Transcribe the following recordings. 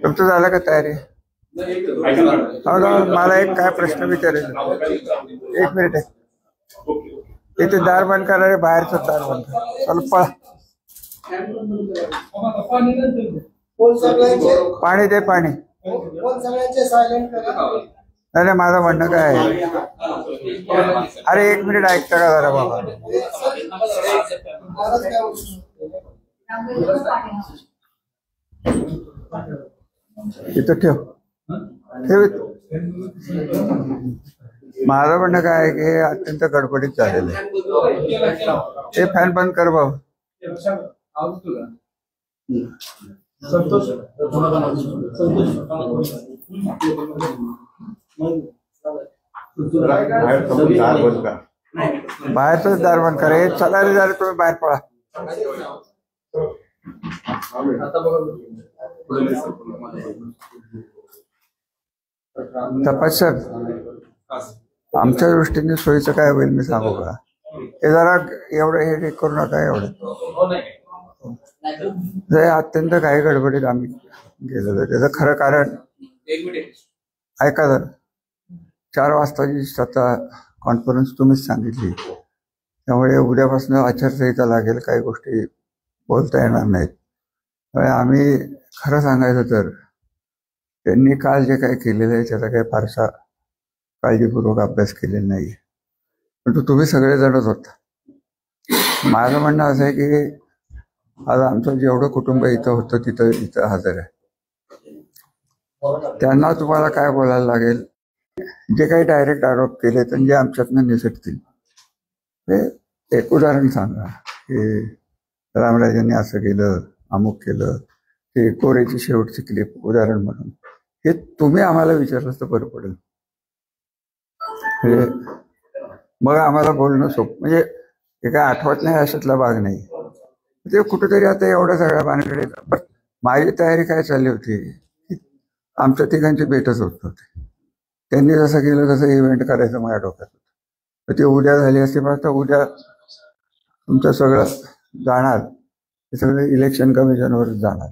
तुमचं झालं का तयारी? मला एक काय प्रश्न विचारायचा. एक मिनिट आहे. इथे दार बंद करा रे, बाहेरचं दार बंद करा. चल पळा. पाणी दे, पाणी. नाही, माझं म्हणणं काय आहे, अरे एक मिनिट ऐकता का जरा बाबा. इथं ठेव ठेव. माझं म्हणणं काय आहे की अत्यंत गडबडीत झालेलं आहे. हे फॅन बंद कर बाबा. बाहेरच दार बंद करा. हे चला रे जरा, तुम्ही बाहेर पळा. तपास साहेब, आमच्या दृष्टीने सोयीचं काय होईल मी सांगू का? हे जरा एवढं हे करू नका. एवढं अत्यंत काही गडबडीत आम्ही गेलेलो. त्याचं खरं कारण ऐका जर 4 वाजताची स्वतः कॉन्फरन्स तुम्हीच सांगितली, त्यामुळे उद्यापासून आचारसंहिता लागेल, काही गोष्टी बोलता येणार नाहीत. त्यामुळे आम्ही खरं सांगायचं तर त्यांनी काल जे काही केलेलं आहे त्याचा काही फारसा काळजीपूर्वक अभ्यास केलेला नाही. परंतु तुम्ही सगळेजणच होता. माझं म्हणणं असं आहे की आज आमचं जेवढं कुटुंब इथं होतं इथं हजर आहे. त्यांना तुम्हाला काय बोलायला लागेल, जे काही डायरेक्ट आरोप केले तर जे आमच्यातनं निसटतील. हे एक उदाहरण सांगा की रामराजांनी असं केलं, अमुक केलं, ते कोरेची शेवटची क्लिप उदाहरण म्हणून. हे तुम्ही आम्हाला विचारलं तर बरं पडेल. मग आम्हाला बोलणं सोपं. म्हणजे हे काय आठवत नाही अशातला भाग नाही. ते कुठेतरी आता एवढ्या सगळ्या पाण्याकडे. माझी तयारी काय चालली होती, आमच्या तिघांची भेटच होत होती. त्यांनी जसं केलं तसं इव्हेंट करायचं माझ्या डोक्यात होतं. ते उद्या झाली असते, फक्त उद्या तुमचं सगळं जाणार, हे सगळं इलेक्शन कमिशनवरच जाणार.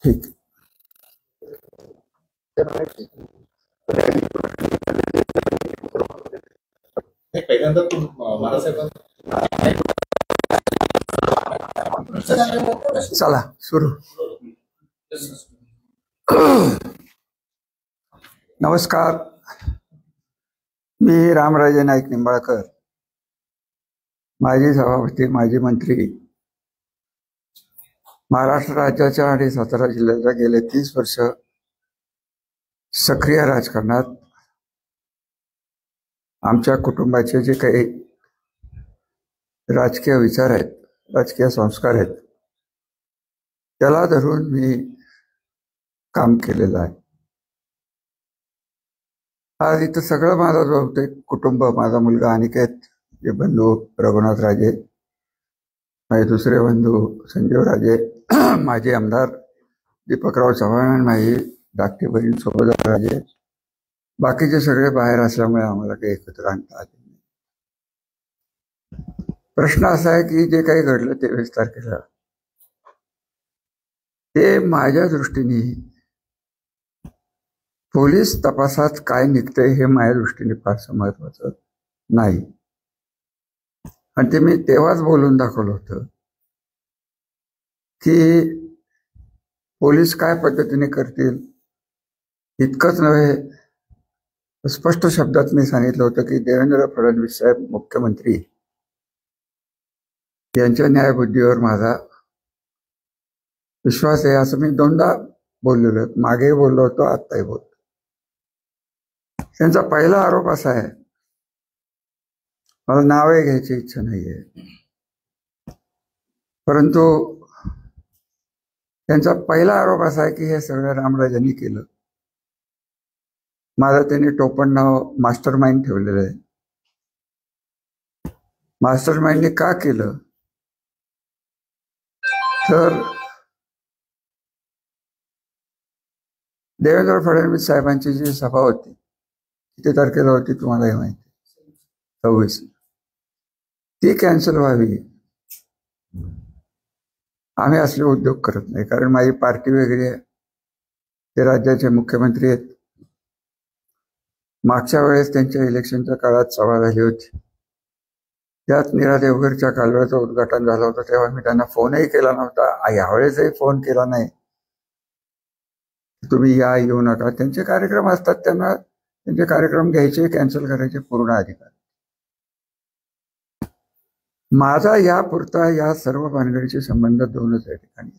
ठीक. चला सुरू. नमस्कार, मी रामराजे नाईक निंबाळकर, माजी सभापती, माजी मंत्री, महाराष्ट्र राज्याच्या आणि सातारा जिल्ह्याच्या गेले 30 वर्ष सक्रिय राजकारणात आमच्या कुटुंबाचे जे काही राजकीय विचार आहेत, राजकीय संस्कार आहेत, त्याला धरून मी काम केलेलं आहे. आज इथं सगळं माझं जो होते कुटुंब, माझा मुलगा अनिकेत, जे बंधू रघुनाथ राजे, माझे दुसरे बंधू संजीव राजे, माजी आमदार दीपकराव चव्हाण, माझी धाकटी बहीण सोबत राजे, बाकीचे सगळे बाहेर असल्यामुळे आम्हाला काही एकत्र आणता आले नाही. प्रश्न असा आहे की जे काही घडलं 23 तारखेला, ते माझ्या दृष्टीने पोलीस तपासात काय निघतंय हे माझ्या दृष्टीने फारसं महत्वाचं नाही. आणि ते मी तेव्हाच बोलून दाखवलं होतं की पोलीस काय पद्धतीने करतील इतकंच नव्हे, स्पष्ट शब्दात मी सांगितलं होतं की देवेंद्र फडणवीस साहेब मुख्यमंत्री यांच्या न्यायबुद्धीवर माझा विश्वास आहे, असं मी 2दा बोललेलो. मागेही बोललो होतो, आत्ताही बोलतो. त्यांचा पहिला आरोप असा आहे, मला नावही घ्यायची इच्छा नाहीये, परंतु त्यांचा पहिला आरोप असा आहे की हे सगळं रामराजांनी केलं. माझं त्यांनी टोपण नाव मास्टर माइंड ठेवलेलं आहे. मास्टर माइंडने का केलं तर देवेंद्र फडणवीस साहेबांची जी सभा होती किती तारखेला होती तुम्हालाही माहिती, 26, ती कॅन्सल व्हावी. आम्ही असले उद्योग करत नाही, कारण माझी पार्टी वेगळी आहे, ते राज्याचे मुख्यमंत्री आहेत. मागच्या वेळेस त्यांच्या इलेक्शनच्या काळात सभा झाली होती, त्यात नीरा देवघरच्या कालव्याचं उद्घाटन झालं होतं, तेव्हा मी त्यांना फोनही केला नव्हता. यावेळेसही फोन केला नाही, तुम्ही या येऊ नका. त्यांचे कार्यक्रम असतात, त्यांना त्यांचे कार्यक्रम घ्यायचे, कॅन्सल करायचे पूर्ण अधिकार. माझा यापुरता या सर्व भानगडीचे संबंध दोनच या ठिकाणी,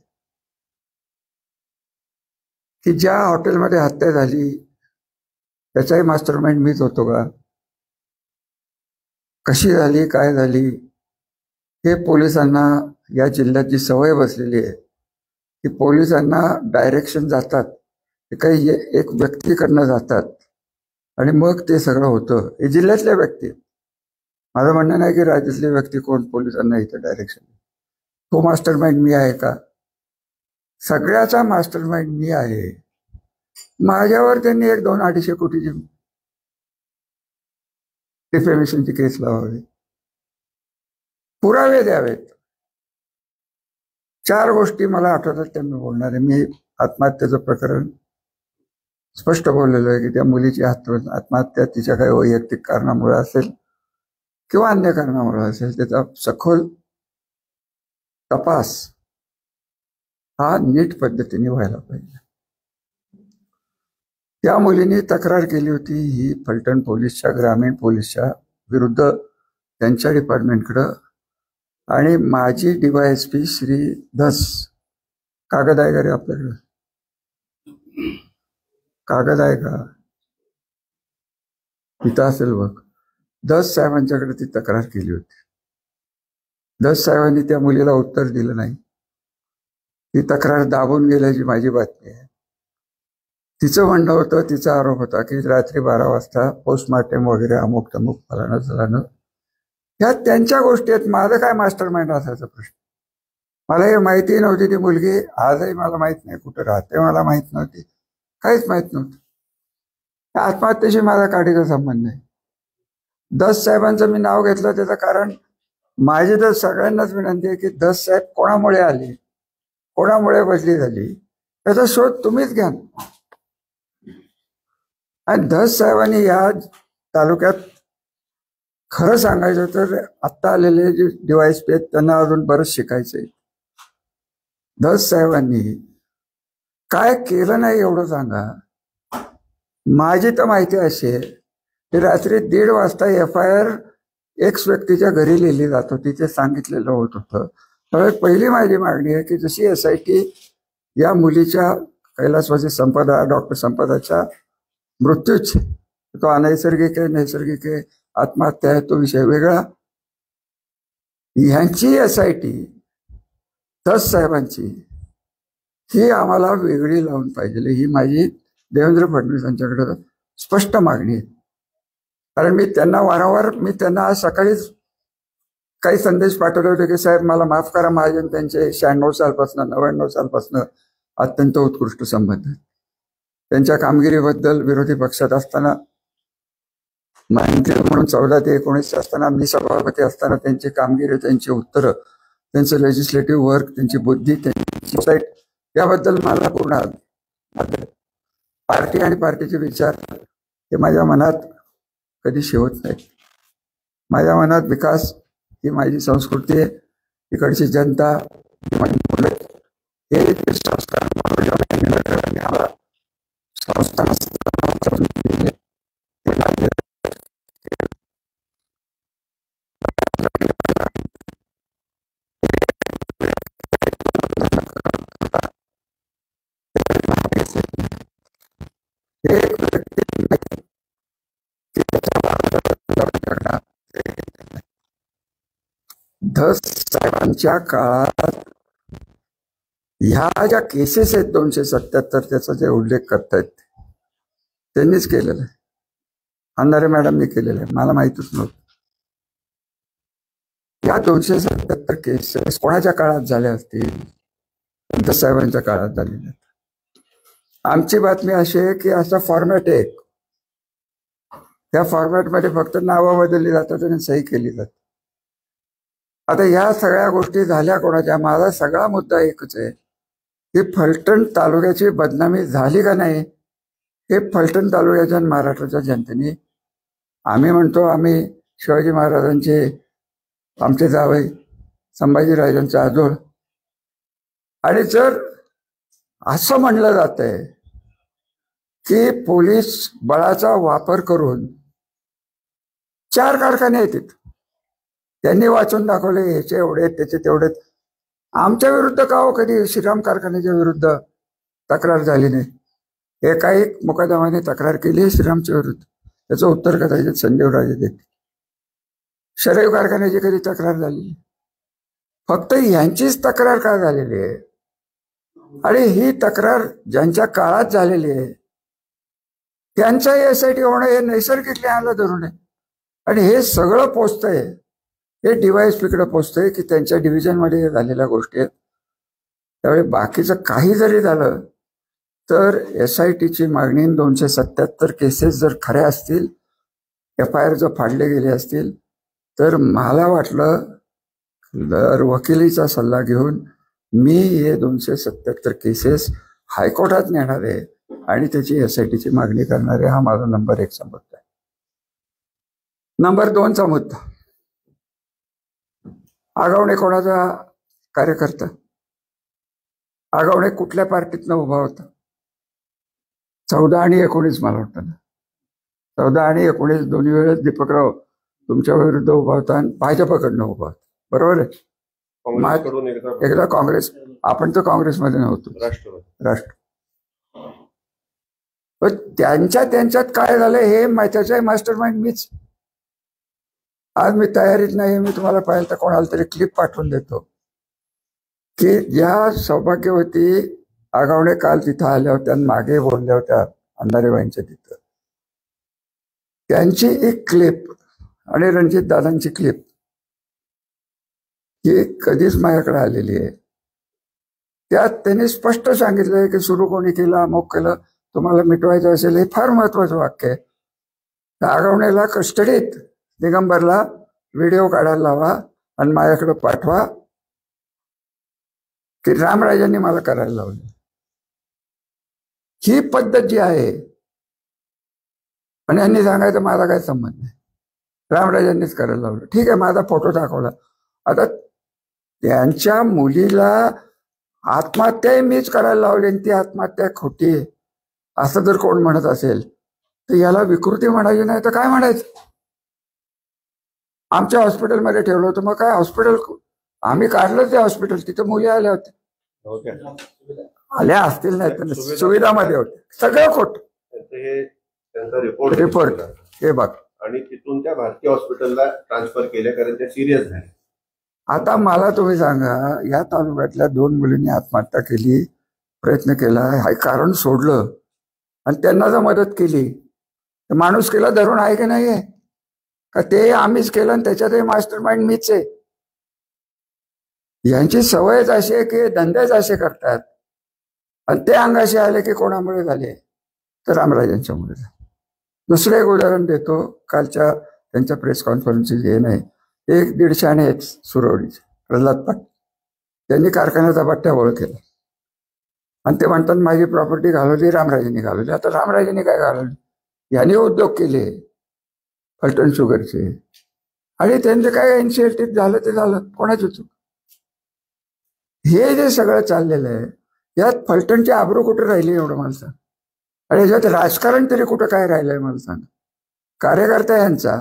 की ज्या हॉटेलमध्ये हत्या झाली त्याचाही मास्टरमाइंड मीच होतो का, कशी झाली, काय झाली, हे पोलिसांना या जिल्ह्यात जी सवय बसलेली आहे की पोलिसांना डायरेक्शन जातात, ते काही एक व्यक्तीकडनं जातात आणि मग ते सगळं होतं. हे जिल्ह्यातल्या व्यक्ती, माझं म्हणणं नाही की राज्यातली व्यक्ती कोण पोलिसांना इथं डायरेक्शन, तो मास्टरमाइंड मी आहे का? सगळ्याचा मास्टरमाइंड मी आहे. माझ्यावर त्यांनी 1-2-250 कोटीची डिफेमेशनची केस लावावी, पुरावे द्यावेत. 4 गोष्टी मला आठवतात त्या मी बोलणार आहे. मी आत्महत्येचं प्रकरण स्पष्ट बोललेलो आहे की त्या मुलीची आत्महत्या तिच्या काही वैयक्तिक कारणामुळे असेल किंवा अन्य कारणामुळे असेल, त्याचा सखोल तपास हा नीट पद्धतीने व्हायला पाहिजे. त्या मुलीने तक्रार केली होती ही फलटण पोलीसच्या, ग्रामीण पोलीसच्या विरुद्ध त्यांच्या डिपार्टमेंटकडं, आणि माझी DYSP श्री धस, कागद आहे का रे आपल्याकडं, कागद आहे का, इथं असेल बघ, धस साहेबांच्याकडे ती तक्रार केली होती. धस साहेबांनी त्या मुलीला उत्तर दिलं नाही, ती तक्रार दाबून गेल्याची माझी बातमी आहे. तिचं म्हणणं होतं, तिचा आरोप होता की रात्री 12 वाजता पोस्टमार्टम वगैरे अमुक तमुक फलानं झालं. ह्या त्यांच्या गोष्टी आहेत, माझं काय मास्टरमाइंड असायचा प्रश्न. मला हे माहिती नव्हती, ती मुलगी आजही मला माहित नाही कुठं राहते, मला माहित नव्हती, काहीच माहित नव्हतं. आत्महत्येशी माझा काठीचा संबंध नाही. धस साहेबांचं मी नाव घेतलं त्याचं कारण, माझी तर सगळ्यांनाच विनंती आहे की धस साहेब कोणामुळे आले, कोणामुळे बदली झाली, याचा शोध तुम्हीच घ्या. आणि धस साहेबांनी या तालुक्यात खरं सांगायचं तर आत्ता आलेले जे DYSP आहेत त्यांना अजून बरंच शिकायचंय. धस साहेबांनी काय केलं नाही एवढं सांगा. माझी तर माहिती अशी आहे की रात्री 1:30 वाजता FIR एक्स व्यक्तीच्या घरी लिहिली जात होती, ते सांगितलेलं होत होतं. त्यामुळे पहिली माझी मागणी आहे की जशी SIT या मुलीच्या कैलासवासी संपदा, डॉक्टर संपदाच्या मृत्यूची, तो अनैसर्गिक आहे नैसर्गिक आहे आत्महत्या आहे तो विषय वेगळा, ह्यांची SIT धस साहेबांची ही आम्हाला वेगळी लावून पाहिजे, ही माझी देवेंद्र फडणवीस यांच्याकडे स्पष्ट मागणी आहे. कारण मी त्यांना वारंवार, मी त्यांना आज सकाळीच काही संदेश पाठवले होते की साहेब मला माफ करा, माझे त्यांचे 96 सालपासून 99 सालपासून अत्यंत उत्कृष्ट संबंध. त्यांच्या कामगिरीबद्दल विरोधी पक्षात असताना, मंत्री म्हणून 14 ते 19 असताना, मी सभापती असताना त्यांची कामगिरी, त्यांची उत्तरं, त्यांचं लेजिस्लेटिव्ह वर्क, त्यांची बुद्धी, त्यांची साईट, याबद्दल मला पूर्ण पार्टी आणि पार्टीचे विचार हे माझ्या मनात कधी शिवत नाहीत. माझ्या मनात विकास ही माझी संस्कृती आहे, इकडची जनता ही माझी मुलं, हे संस्कार धस साहेबांच्या काळात ह्या ज्या केसेस आहेत 277 त्याचा जे उल्लेख करतायत त्यांनीच केलेला आहे, अंधारे मॅडमनी केलेलं आहे, मला माहितच नव्हतं. या 277 केसेस कोणाच्या काळात झाल्या असतील, साहेबांच्या काळात झालेल्या. आमची बातमी अशी आहे की असा फॉर्मॅट आहे, त्या फॉर्मॅटमध्ये फक्त नावं बदलली जातात आणि सही केली जाते. आता ह्या सगळ्या गोष्टी झाल्या कोणाच्या? माझा सगळा मुद्दा एकच आहे की फलटण तालुक्याची बदनामी झाली का नाही हे फलटण तालुक्याच्या महाराष्ट्राच्या जनतेने, आम्ही म्हणतो आम्ही शिवाजी महाराजांचे आमचे जावई संभाजीराजांचा आजोळ, आणि जर असं म्हणलं जातंय की पोलीस बळाचा वापर करून 4 कारखाने आहेत त्यांनी वाचून दाखवले, ह्याचे एवढे त्याचे तेवढे, आमच्या विरुद्ध का हो कधी श्रीराम कारखान्याच्या विरुद्ध तक्रार झाली नाही? एकाही मुकदमाने तक्रार केली आहे श्रीरामच्या विरुद्ध, त्याचं उत्तर कदाचित संजीवराजे देते. शरयू कारखान्याची कधी तक्रार झाली? फक्त यांचीच तक्रार का झालेली आहे? आणि ही तक्रार ज्यांच्या काळात झालेली आहे त्यांच्या यासाठी होणं हे नैसर्गिक न्यायाला धरून आहे. आणि हे सगळं पोचतंय, हे DYSPकडे पोचतंय की त्यांच्या डिव्हिजनमध्ये झालेल्या गोष्टी आहेत. त्यावेळी बाकीचं काही जरी झालं तर SITची मागणी 277 केसेस जर खऱ्या असतील, FIR जर फाडले गेले असतील, तर मला वाटलं तर वकिलीचा सल्ला घेऊन मी हे 277 केसेस हायकोर्टात नेणार आहे आणि त्याची SITची मागणी करणार आहे. हा माझा नंबर 1चा मुद्दा आहे. नंबर 2चा मुद्दा, आगावणे कोणाचा कार्यकर्ता? आगावणे कुठल्या पार्टीतनं उभा होता? 14 आणि 19 मला वाटतं ना, 14 आणि 19 दोन्ही वेळेस दीपकराव तुमच्या विरुद्ध उभा होता आणि भाजपकडनं उभा होता, बरोबर आहे? एकदा काँग्रेस, आपण तर काँग्रेसमध्ये नव्हतो, राष्ट्र. पण त्यांच्यात काय झालं हे त्याचा मास्टर माइंड मीच. आज मी तयारीत नाही, मी तुम्हाला पाहिलं तर कोणाला तरी क्लिप पाठवून देतो की ज्या सौभाग्यवती आगावणे काल तिथं आल्या होत्या आणि मागे बोलल्या होत्या अंधारेबाईंच्या तिथं, त्यांची एक क्लिप आणि रणजित दादांची क्लिप ही कधीच माझ्याकडे आलेली आहे. त्यात त्यांनी स्पष्ट सांगितलंय की सुरू कोणी केलं, अमुक केलं, तुम्हाला मिटवायचं असेल. हे फार महत्वाचं वाक्य आहे. आगावणेला कस्टडीत दिगंबरला व्हिडिओ काढायला लावा आणि माझ्याकडे पाठवा की रामराजांनी मला करायला लावली. ही पद्धत जी आहे, आणि यांनी सांगायचं माझा काय संबंध नाही, रामराजांनीच करायला लावलं. ठीक आहे, माझा फोटो दाखवला. आता त्यांच्या मुलीला आत्महत्या मीच करायला लावली आणि ती आत्महत्या खोटी आहे असं जर कोण म्हणत असेल तर याला विकृती म्हणायची नाही तर काय म्हणायचं? आमच्या हॉस्पिटलमध्ये ठेवलं होतं, मग काय हॉस्पिटल आम्ही काढलं ते हॉस्पिटल, तिथं मुली आल्या होत्या, आल्या असतील नाही तर सुविधामध्ये होते, सगळं खोट रिपोर्ट हे बघ. आणि तिथून त्या भारतीय हॉस्पिटलला ट्रान्सफर केले कारण त्या सिरियस झाल्या. आता मला तुम्ही सांगा, या तालुक्यातल्या 2 मुलींनी आत्महत्या केली, प्रयत्न केला, हे कारण सोडलं आणि त्यांना जर मदत केली तर माणूस केला धरून आहे की नाही आहे का? ते आम्हीच केलं आणि त्याच्यातही मास्टर माइंड मीच आहे. यांची सवयच अशी आहे की धंदेच असे करतात आणि ते अंगाशी आले की कोणामुळे झाले तर रामराजांच्यामुळे झाले. दुसरं एक उदाहरण देतो, कालच्या त्यांच्या प्रेस कॉन्फरन्सची हे नाही, 1-150 आणि एक सुरवडीचे प्रल्हाद पाटील त्यांनी कारखान्याचा बट्ट्याबोळ केला आणि ते म्हणतात माझी प्रॉपर्टी घालवली, रामराजेंनी घालवली. आता रामराजेंनी काय घालवली? यांनी उद्योग केले फलटण शुगरचे आणि त्यांचे काय NCLT झालं ते झालं, कोणाचं चूक? हे जे सगळं चाललेलं आहे यात फलटणची आबरू कुठे राहिली एवढं मला सांग. आणि याच्यात राजकारण तरी कुठं काय राहिलंय मला सांग. कार्यकर्ता यांचा,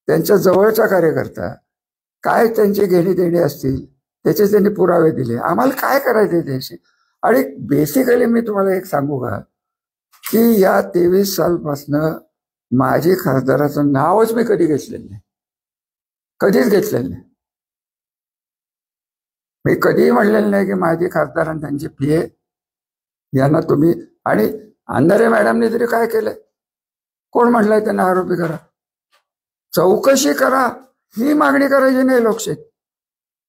त्यांच्या जवळचा कार्यकर्ता, काय त्यांची घेणी देणी असतील त्याचे त्यांनी पुरावे दिले. आम्हाला काय करायचे त्याशी? आणि बेसिकली मी तुम्हाला एक सांगू का की या 23 सालपासनं माझी खासदाराचं नावच मी कधी घेतलेलं नाही, कधीच घेतलेलं नाही. मी कधीही म्हणलेलं नाही की माझी खासदार आणि त्यांची PA यांना तुम्ही, आणि अंधारे मॅडमने तरी काय केलंय? कोण म्हटलंय त्यांना आरोपी करा? चौकशी करा ही मागणी करायची नाही लोकशाहीत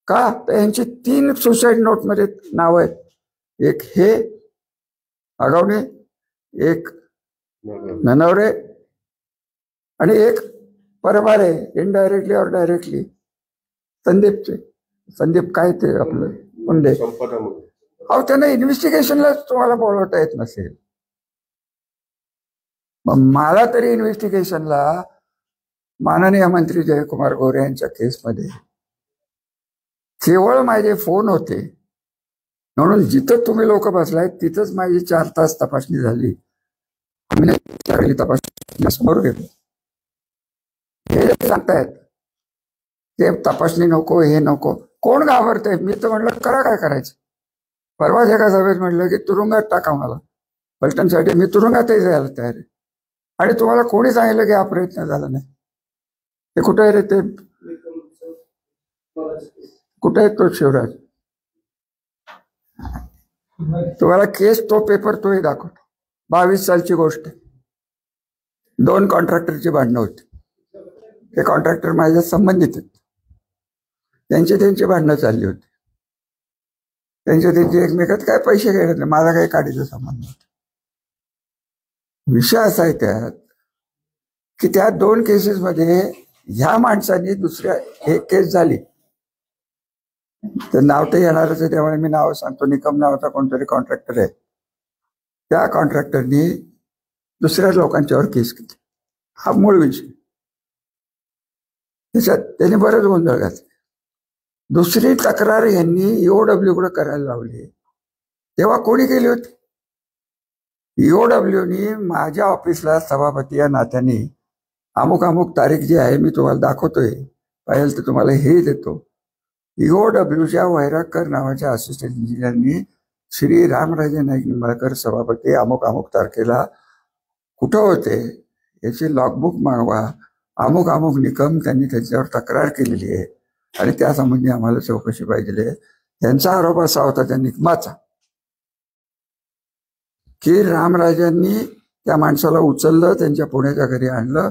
का? तर यांची 3 सुसाईड नोटमध्ये नाव आहेत. एक हे आगावणे, एक ननवरे आणि एक परमारे, इनडायरेक्टली और डायरेक्टली संदीपचे. संदीप काय ते आपलं मुंडे, अहो त्यांना इन्व्हेस्टिगेशनला तुम्हाला बोलवता येत नसेल. मग मला तरी इन्व्हेस्टिगेशनला माननीय मंत्री जयकुमार गोरे यांच्या केसमध्ये केवळ माझे फोन होते म्हणून जिथं तुम्ही लोक बसलाय तिथंच माझी 4 तास तपासणी झाली. तपासणी समोर गेलो. हे सांगतायत ते तपासणी नको, हे नको. कोण घाबरतंय? मी तर म्हटलं करा, काय करायचं. परवाच एका सभेत म्हटलं की तुरुंगात टाका मला पलटणसाठी. मी तुरुंगातही जायला तयार आहे. आणि तुम्हाला कोणी सांगितलं की हा प्रयत्न झाला नाही? ते कुठे आहे रे? ते कुठे आहे तो शिवराज? तुम्हाला केस तो पेपर तोही दाखवतो. 22 सालची गोष्ट आहे. 2 कॉन्ट्रॅक्टरची भांडणं होती. ते कॉन्ट्रॅक्टर माझ्या संबंधित आहेत. त्यांची भांडणं चालली होती. त्यांची एकमेकात काय पैसे घेण्यात नाही. माझा काही काढीचा संबंध नव्हता. विषय असा आहे त्यात की त्या 2 केसेसमध्ये ह्या माणसांनी दुसऱ्या एक केस झाली तर नाव तर येणारच आहे, त्यामुळे मी नाव सांगतो. निकम नावाचा कोणतरी कॉन्ट्रॅक्टर आहे. त्या कॉन्ट्रॅक्टरनी दुसऱ्या लोकांच्यावर केस केली. हा मूळ विषय. त्याच्यात त्याने बरेच गोंधळ घातले. दुसरी तक्रार यांनी EOW कडे करायला लावली. तेव्हा कोणी केली होती? EOWनी माझ्या ऑफिसला सभापती या नात्याने अमुक अमुक तारीख जी आहे मी तुम्हाला दाखवतोय, पाहिजे तर तुम्हाला हे देतो. EOWच्या वैरागकर नावाच्या असिस्टंट इंजिनियरनी श्री रामराजे नाईक निंबाळकर सभापती अमुक अमुक तारखेला कुठं होते याची लॉगबुक मागवा. अमुक अमुक निकम त्यांनी त्याच्यावर तक्रार केलेली आहे आणि त्यासंबंधी आम्हाला चौकशी पाहिजे. त्यांचा आरोप असा होता त्या निकमाचा की रामराजांनी त्या माणसाला उचललं, त्यांच्या पुण्याच्या घरी आणलं,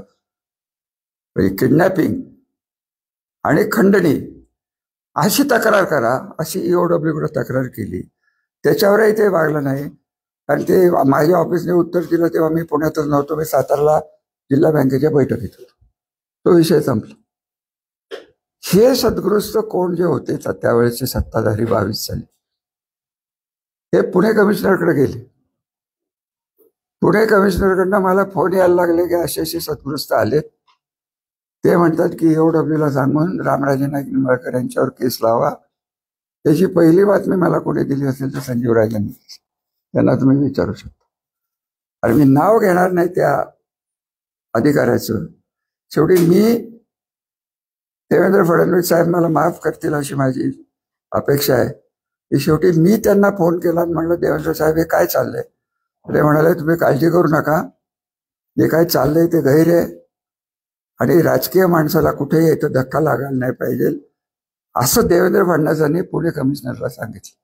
किडनॅपिंग आणि खंडणी अशी तक्रार करा अशी EOW कडे तक्रार केली. त्याच्यावरही ते वागलं नाही. आणि ते माझ्या ऑफिसने उत्तर दिलं तेव्हा मी पुण्यातच नव्हतो. मी सातारला जिल्हा बँकेच्या बैठकीत होतो. तो विषय संपला. हे सद्गृस्त कोण जे होते त्यावेळेचे सत्ताधारी 22 साली, हे पुणे कमिशनरकडे गेले. पुणे कमिशनरकडनं मला फोन यायला लागले की असे सद्गृस्त आलेत. ते म्हणतात की EOWला सांगून रामराजे नाईक निंबाळकर यांच्यावर केस लावा. त्याची पहिली बातमी मला कोणी दिली असेल तर संजीव राजांनी. त्यांना तुम्ही विचारू शकता. आणि मी नाव घेणार नाही त्या अधिकाऱ्याचं. शेवटी मी देवेंद्र फडणवीस साहेब मला माफ करतील अशी माझी अपेक्षा आहे की शेवटी मी त्यांना फोन केला आणि म्हणलं देवेंद्र साहेब हे काय चाललंय? ते म्हणाले तुम्ही काळजी करू नका, जे काय चाललंय ते गैर आहे आणि राजकीय माणसाला कुठेही येतं धक्का लागायला नाही पाहिजे असं देवेंद्र फडणवीसांनी पुणे कमिशनरला सांगितलं.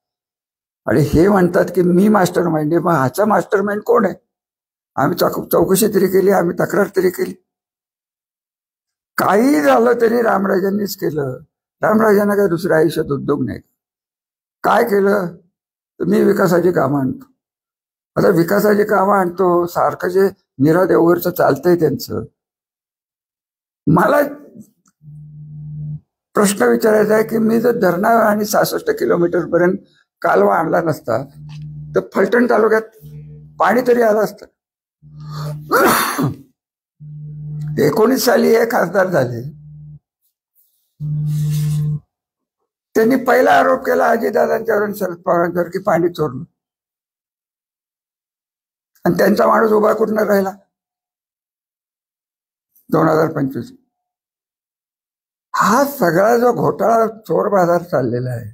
आणि हे म्हणतात की मी मास्टर माइंड आहे. मग ह्याचा मास्टर माइंड कोण आहे? आम्ही चौकशी तरी केली, आम्ही तक्रार तरी केली. काही झालं तरी रामराजांनीच केलं. रामराजांना काय दुसऱ्या आयुष्यात उद्योग नाही. काय केलं तर मी विकासाची कामं आणतो. आता विकासाची कामं आणतो, सारखं जे नीरव देवघरचं चालतंय त्यांचं. मला प्रश्न विचारायचा आहे की मी जर धरणा आणि 66 किलोमीटर पर्यंत कालवा आणला नसता तर फलटण तालुक्यात पाणी तरी आलं असतं. 19 साली हे खासदार झाले. त्यांनी पहिला आरोप केला अजितदादांच्यावर, शरद पवारांच्यावर की पाणी चोरलं. आणि त्यांचा माणूस उभा कुठनं राहिला 2025. हा सगळा जो घोटाळा चोर बाजार चाललेला आहे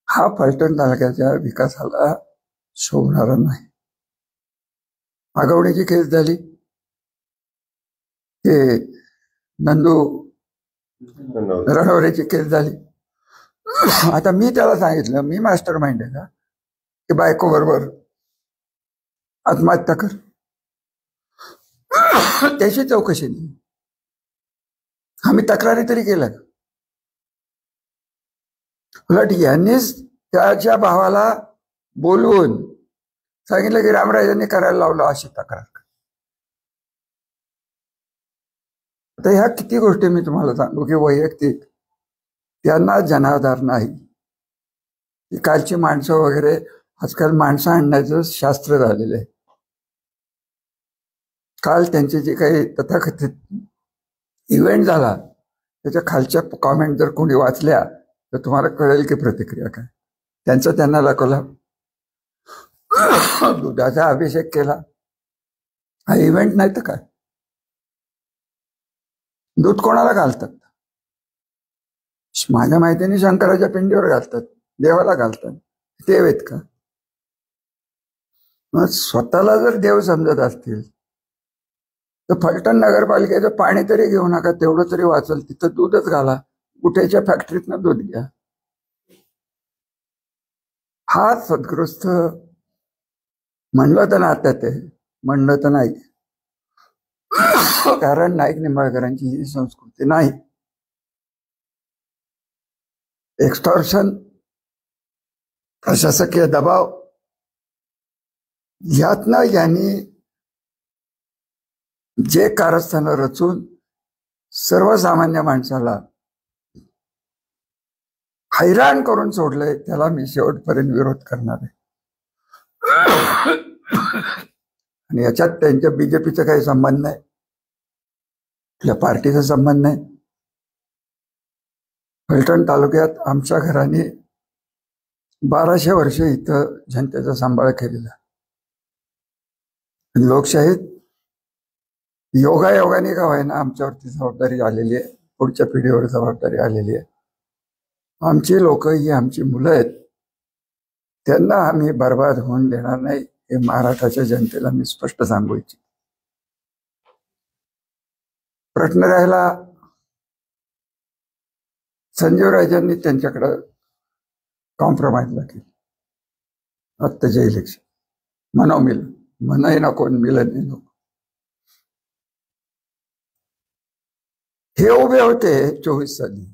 हा फलटण तालुक्याच्या विकासाला शोभणारा नाही. आगवण्याची केस झाली, ते नंदू रणवरेची केस झाली. आता मी त्याला सांगितलं मी मास्टर माइंड आहे का की बायको बरोबर आत्महत्या कर? त्याची चौकशी नाही. आम्ही तक्रारी तरी केल्या. उलट यांनीच त्याच्या भावाला बोलवून सांगितलं की रामराजांनी करायला लावलं अशी तक्रार. आता ह्या किती गोष्टी मी तुम्हाला सांगू की वैयक्तिक त्यांना जनाधार नाही. ती कालची माणसं वगैरे आजकाल माणसं आणण्याचं शास्त्र झालेलं आहे. काल त्यांचे जे काही तथाकथित इव्हेंट झाला त्याच्या खालच्या कॉमेंट जर कोणी वाचल्या तर तुम्हाला कळेल की प्रतिक्रिया काय. त्यांचं त्यांना दाखवलं, दुधाचा अभिषेक केला, हा इव्हेंट नाही तर काय. दूध कोणाला घालतात? माझ्या माहितीने शंकराच्या पिंडीवर घालतात, देवाला घालतात. देव आहेत का? मग स्वतःला जर देव समजत असतील तर फलटण नगरपालिकेचं पाणी तरी घेऊ नका, तेवढं तरी वाचल. तिथं दूधच घाला, कुठेच्या फॅक्टरीतनं दूध घ्या. हा सद्ग्रस्त म्हणलं तर नात्यात आहे, म्हणलं तर नाही. कारण नाईक निंबाळकरांची ही संस्कृती नाही. एक्स्टॉर्शन, प्रशासकीय दबाव, यातनं यांनी जे कारस्थानं रचून सर्वसामान्य माणसाला हैराण करून सोडलंय त्याला मी शेवटपर्यंत विरोध करणार आहे. आणि याच्यात त्यांच्या बीजेपीचा काही संबंध नाही, आपल्या पार्टीचा संबंध नाही. फलटण तालुक्यात आमच्या घराने 1200 वर्ष इथं जनतेचा सांभाळ केलेला. लोकशाहीत योगायोगाने का व्हायना आमच्यावरती जबाबदारी आलेली आहे, पुढच्या पिढीवर जबाबदारी आलेली आहे. आमची लोक ही आमची मुलं आहेत, त्यांना आम्ही बर्बाद होऊन देणार नाही हे महाराष्ट्राच्या जनतेला मी स्पष्ट सांगू इच्छितो. प्रश्न राहिला संजीव राजांनी त्यांच्याकडं कॉम्प्रोमाइजला केली. आत्ताच्या इलेक्शन मनोमिलन, मनही नको मिलनही नको. हे उभे होते 24 साली,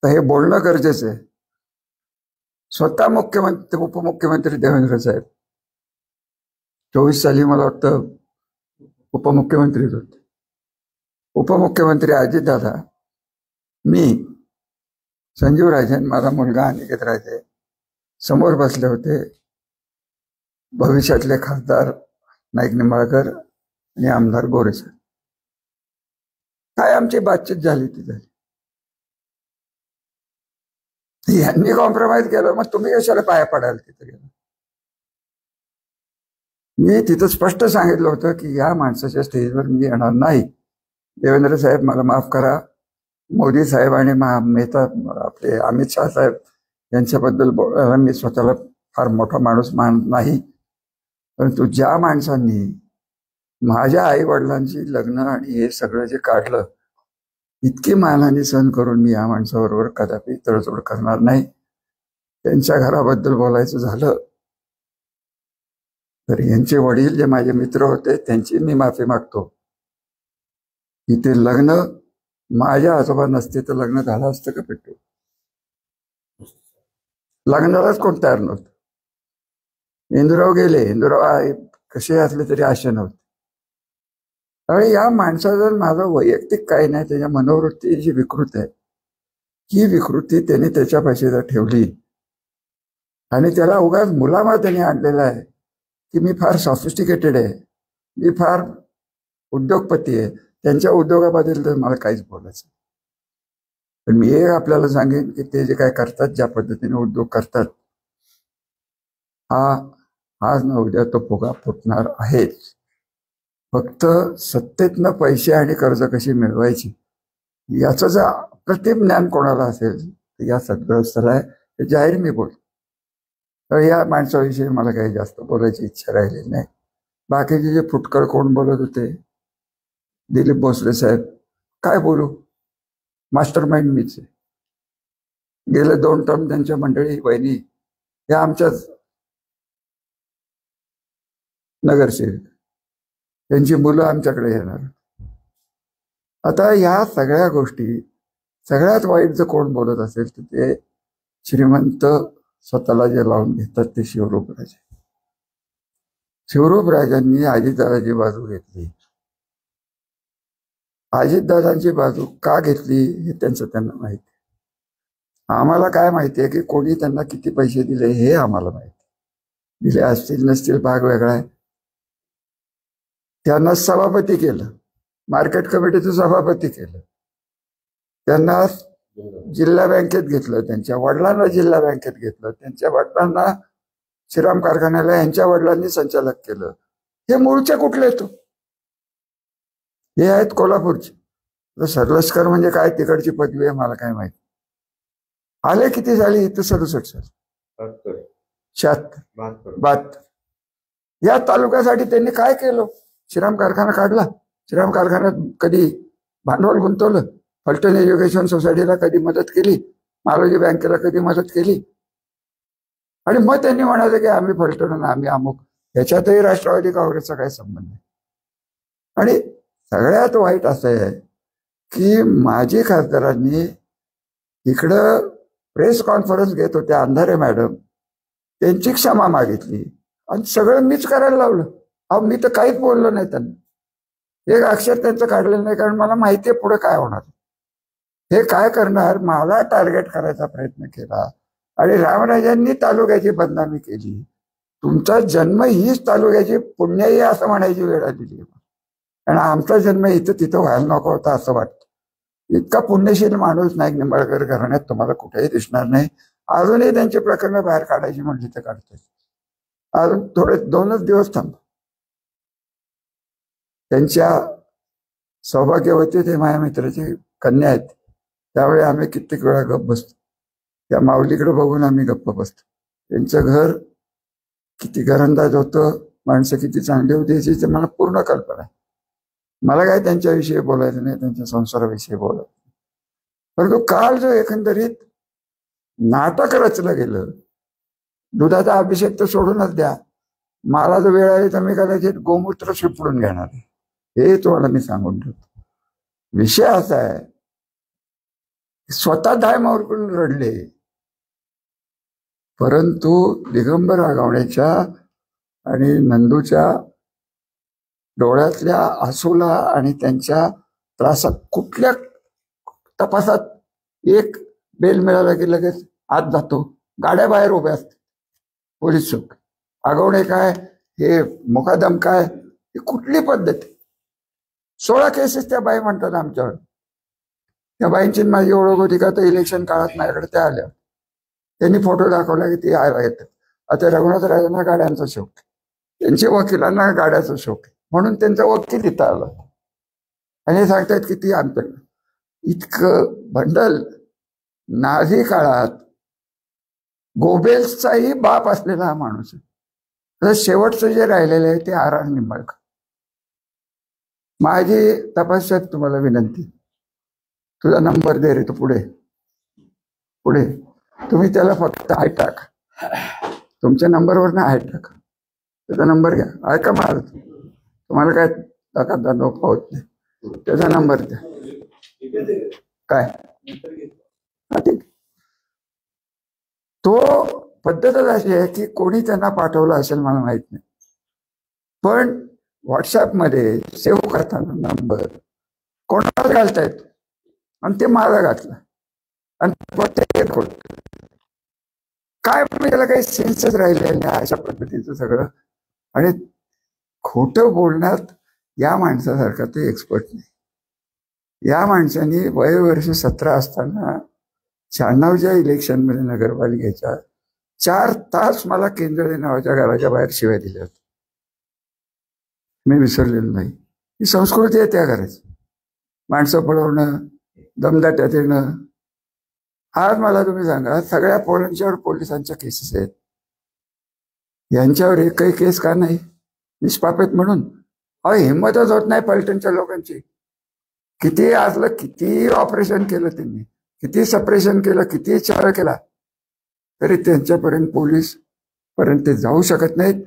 तर हे बोलणं गरजेचं आहे. स्वतः मुख्यमंत्री उपमुख्यमंत्री देवेंद्र साहेब 24 साली मला वाटतं उपमुख्यमंत्रीच होते. उपमुख्यमंत्री अजितदादा, मी, संजीव राजन, माझा मुलगा अनिकेत राजे समोर बसले होते. भविष्यातले खासदार नाईक निंबाळकर आणि आमदार गोरे साहेब. काय आमची बातचीत झाली ती झाली. यांनी कॉम्प्रोमाइज केलं, मग तुम्ही कशाला पाया पडाल तिथे गेला. मी तिथं स्पष्ट सांगितलं होतं की या माणसाच्या स्टेजवर मी येणार नाही. देवेंद्र साहेब मला माफ करा, मोदी साहेब आणि मेहता आपले अमित शाह साहेब यांच्याबद्दल बोलायला मी स्वतःला फार मोठा माणूस मानत नाही, परंतु ज्या माणसांनी माझ्या आई वडिलांची लग्न आणि हे सगळं जे काढलं, इतकी मानहानी सहन करून मी या माणसाबरोबर कदापि तडजोड करणार नाही. त्यांच्या घराबद्दल बोलायचं झालं तर यांचे वडील जे माझे मित्र होते त्यांची मी माफी मागतो. इथे लग्न माझ्या आजोबा नसते तर लग्न झालं असतं का पेटू? लग्नालाच कोण तयार नव्हतं. इंदुराव गेले, इंदुराव कसे असले तरी आशा नव्हते. त्यामुळे या माणसाचं माझं वैयक्तिक काही नाही, त्याच्या मनोवृत्ती जी विकृत आहे ही विकृती त्याने त्याच्यापाशी जर ठेवली आणि त्याला उगाच मुलामा त्याने आणलेला आहे की मी फार सॉफिस्टिकेटेड आहे, मी फार उद्योगपती आहे, त्यांच्या उद्योगाबद्दल तर मला काहीच बोलायचं. पण मी हे आपल्याला सांगेन की ते जे काय करतात, ज्या पद्धतीने उद्योग करतात, आज ना उद्या तो फुगा फुटणार आहेच. फक्त सत्तेतनं पैसे आणि कर्ज कशी मिळवायची याचं जर अप्रतिम ज्ञान कोणाला असेल तर या सद्ग्रस्तला आहे. हे जाहीर मी बोल, तर या माणसाविषयी मला काही जास्त बोलायची इच्छा राहिली नाही. बाकीचे जे फुटकर कोण बोलत होते, दिलीप भोसले साहेब, काय बोलू, मास्टर माइंड मीच आहे. गेले 2 टर्म त्यांच्या मंडळी बहिणी या आमच्याच नगरसेवक, त्यांची मुलं आमच्याकडे येणार. आता या सगळ्या गोष्टी सगळ्यात वाईट जर कोण बोलत असेल तर ते श्रीमंत स्वतःला जे लावून घेतात ते शिवरूपराजे. शिवरूपराजांनी अजितदादाची बाजू घेतली. अजितदादांची बाजू का घेतली हे त्यांना माहिती. आम्हाला काय माहिती आहे की कोणी त्यांना किती पैसे दिले हे आम्हाला माहिती. दिले असतील नसतील भाग वेगळा आहे. त्यांना सभापती केलं, मार्केट कमिटीचं सभापती केलं, त्यांना जिल्हा बँकेत घेतलं, त्यांच्या वडिलांना जिल्हा बँकेत घेतलं, त्यांच्या वडिलांना श्रीराम कारखान्याला यांच्या वडिलांनी संचालक केलं. हे मूळचे कुठले तो? हे आहेत कोल्हापूरचे. सरलस्कर म्हणजे काय तिकडची पदवी आहे मला काय माहिती. आले किती झाली इथं? 67 साली, 76, 72. या तालुक्यासाठी त्यांनी काय केलं? श्रीराम कारखाना काढला. श्रीराम कारखान्यात कधी भांडवल गुंतवलं? फलटण एज्युकेशन सोसायटीला कधी मदत केली? मालोजी बँकेला कधी मदत केली? आणि मग त्यांनी म्हणाले की आम्ही फलटण, आम्ही अमुक. याच्यातही राष्ट्रवादी काँग्रेसचा काही संबंध नाही. आणि सगळ्यात वाईट असं आहे की माजी खासदारांनी इकडं प्रेस कॉन्फरन्स घेत होत्या अंधारे मॅडम, त्यांची क्षमा मागितली आणि सगळं मीच करायला लावलं. अहो मी तर काहीच बोललो नाही त्यांना. एक अक्षर त्यांचं काढलेलं नाही, कारण मला माहिती आहे पुढे काय होणार. हे काय करणार, मला टार्गेट करायचा प्रयत्न केला आणि रामराजांनी तालुक्याची बदनामी केली. तुमचा जन्म हीच तालुक्याची पुण्याई असं म्हणायची वेळ आलेली. आणि आमचा जन्म इथं तिथं व्हायला नको होता असं वाटतं. इतका पुण्यशील माणूस नाईक निंबाळकर घराण्यात तुम्हाला कुठेही दिसणार नाही. अजूनही त्यांची प्रकरणं बाहेर काढायची म्हणली तर काढते. अजून थोडे 2च दिवस थांब. त्यांच्या सौभाग्यवती ते माझ्या मित्राची कन्या आहेत, त्यावेळी आम्ही कित्येक वेळा गप्प बसतो. त्या माऊलीकडे बघून आम्ही गप्प बसतो. त्यांचं घर किती घरंदाज होतं, माणसं किती चांगली होती याची मला पूर्ण कल्पना आहे. मला काय त्यांच्याविषयी बोलायचं नाही, त्यांच्या संसाराविषयी बोलायचं. परंतु काल जो एकंदरीत नाटक रचलं गेलं, दुधाचा अभिषेक तर सोडूनच द्या, मला जर वेळ आली तर मी कदाचित गोमूत्र शिपडून घेणार आहे, हे तुम्हाला मी सांगून ठेवतो. विषय असा आहे, स्वतः दाय मारून रडले, परंतु दिगंबर आगवण्याच्या आणि नंदूच्या डोळ्यातल्या आसूला आणि त्यांच्या त्रासात कुठल्या तपासात एक बेल मिळाला की लगेच आत जातो, गाड्या बाहेर उभ्या असतात, पोलीस चौक. आगवणे काय, हे मुकादम काय, ही कुठली पद्धत? 16 केसेस त्या बाई म्हणतात आमच्यावर. त्या बाईंची माझी ओळख होती का तर इलेक्शन काळात माझ्याकडे त्या आल्या. त्यांनी फोटो दाखवला की ती आयला येतात. आता रघुनाथ राजांना गाड्यांचा शौक, त्यांच्या वकिलांना गाड्याचा शौक, म्हणून त्यांचा वकील तिथं आला आणि सांगतात की ती आमच्याकडे. इतकं भंडल. नाझी काळात गोबेल्सचाही बाप असलेला हा माणूस आहे. शेवटचं जे राहिलेलं आहे ते आर निंबाळकर. माझी तपासात तुम्हाला विनंती, तुझा नंबर दे रे, तो पुढे पुढे तुम्ही त्याला फक्त हाय टाका, तुमच्या नंबरवर ना हाय टाका, त्याचा नंबर घ्या. ऐका मला, तुम्हाला काय दाखवता नको होत नाही, त्याचा नंबर द्या. काय ठीक. तो पद्धतच अशी आहे की कोणी त्यांना पाठवलं असेल मला माहित नाही, पण व्हॉट्सअपमध्ये सेव्ह करताना नंबर कोणाला घालता येतो आणि ते मला घातलं आणि प्रत्येक काय त्याला काही सेन्सच राहिले नाही अशा पद्धतीचं सगळं. आणि खोटं बोलण्यात या माणसासारखा ते एक्सपर्ट नाही. या माणसाने वयवर्ष 17 असताना 96च्या इलेक्शनमध्ये नगरपालिकेच्या 4 तास मला केंद्रे नावाच्या घराच्या बाहेर शिवाय दिल्या होत्या. मी विसरलेलो नाही. ही संस्कृती आहे त्या घराची. माणसं पळवणं, दमदाट्यात येणं. आज मला तुम्ही सांगा, सगळ्या पोरांच्यावर पोलिसांच्या केसेस आहेत, यांच्यावर एकही केस का नाही? निष्पापेत म्हणून. अहो हिंमतच होत नाही पलटणच्या लोकांची. किती असलं, किती ऑपरेशन केलं त्यांनी, किती सप्रेशन केलं, किती चारा केला, तरी त्यांच्यापर्यंत पोलीस पर्यंत ते जाऊ शकत नाहीत.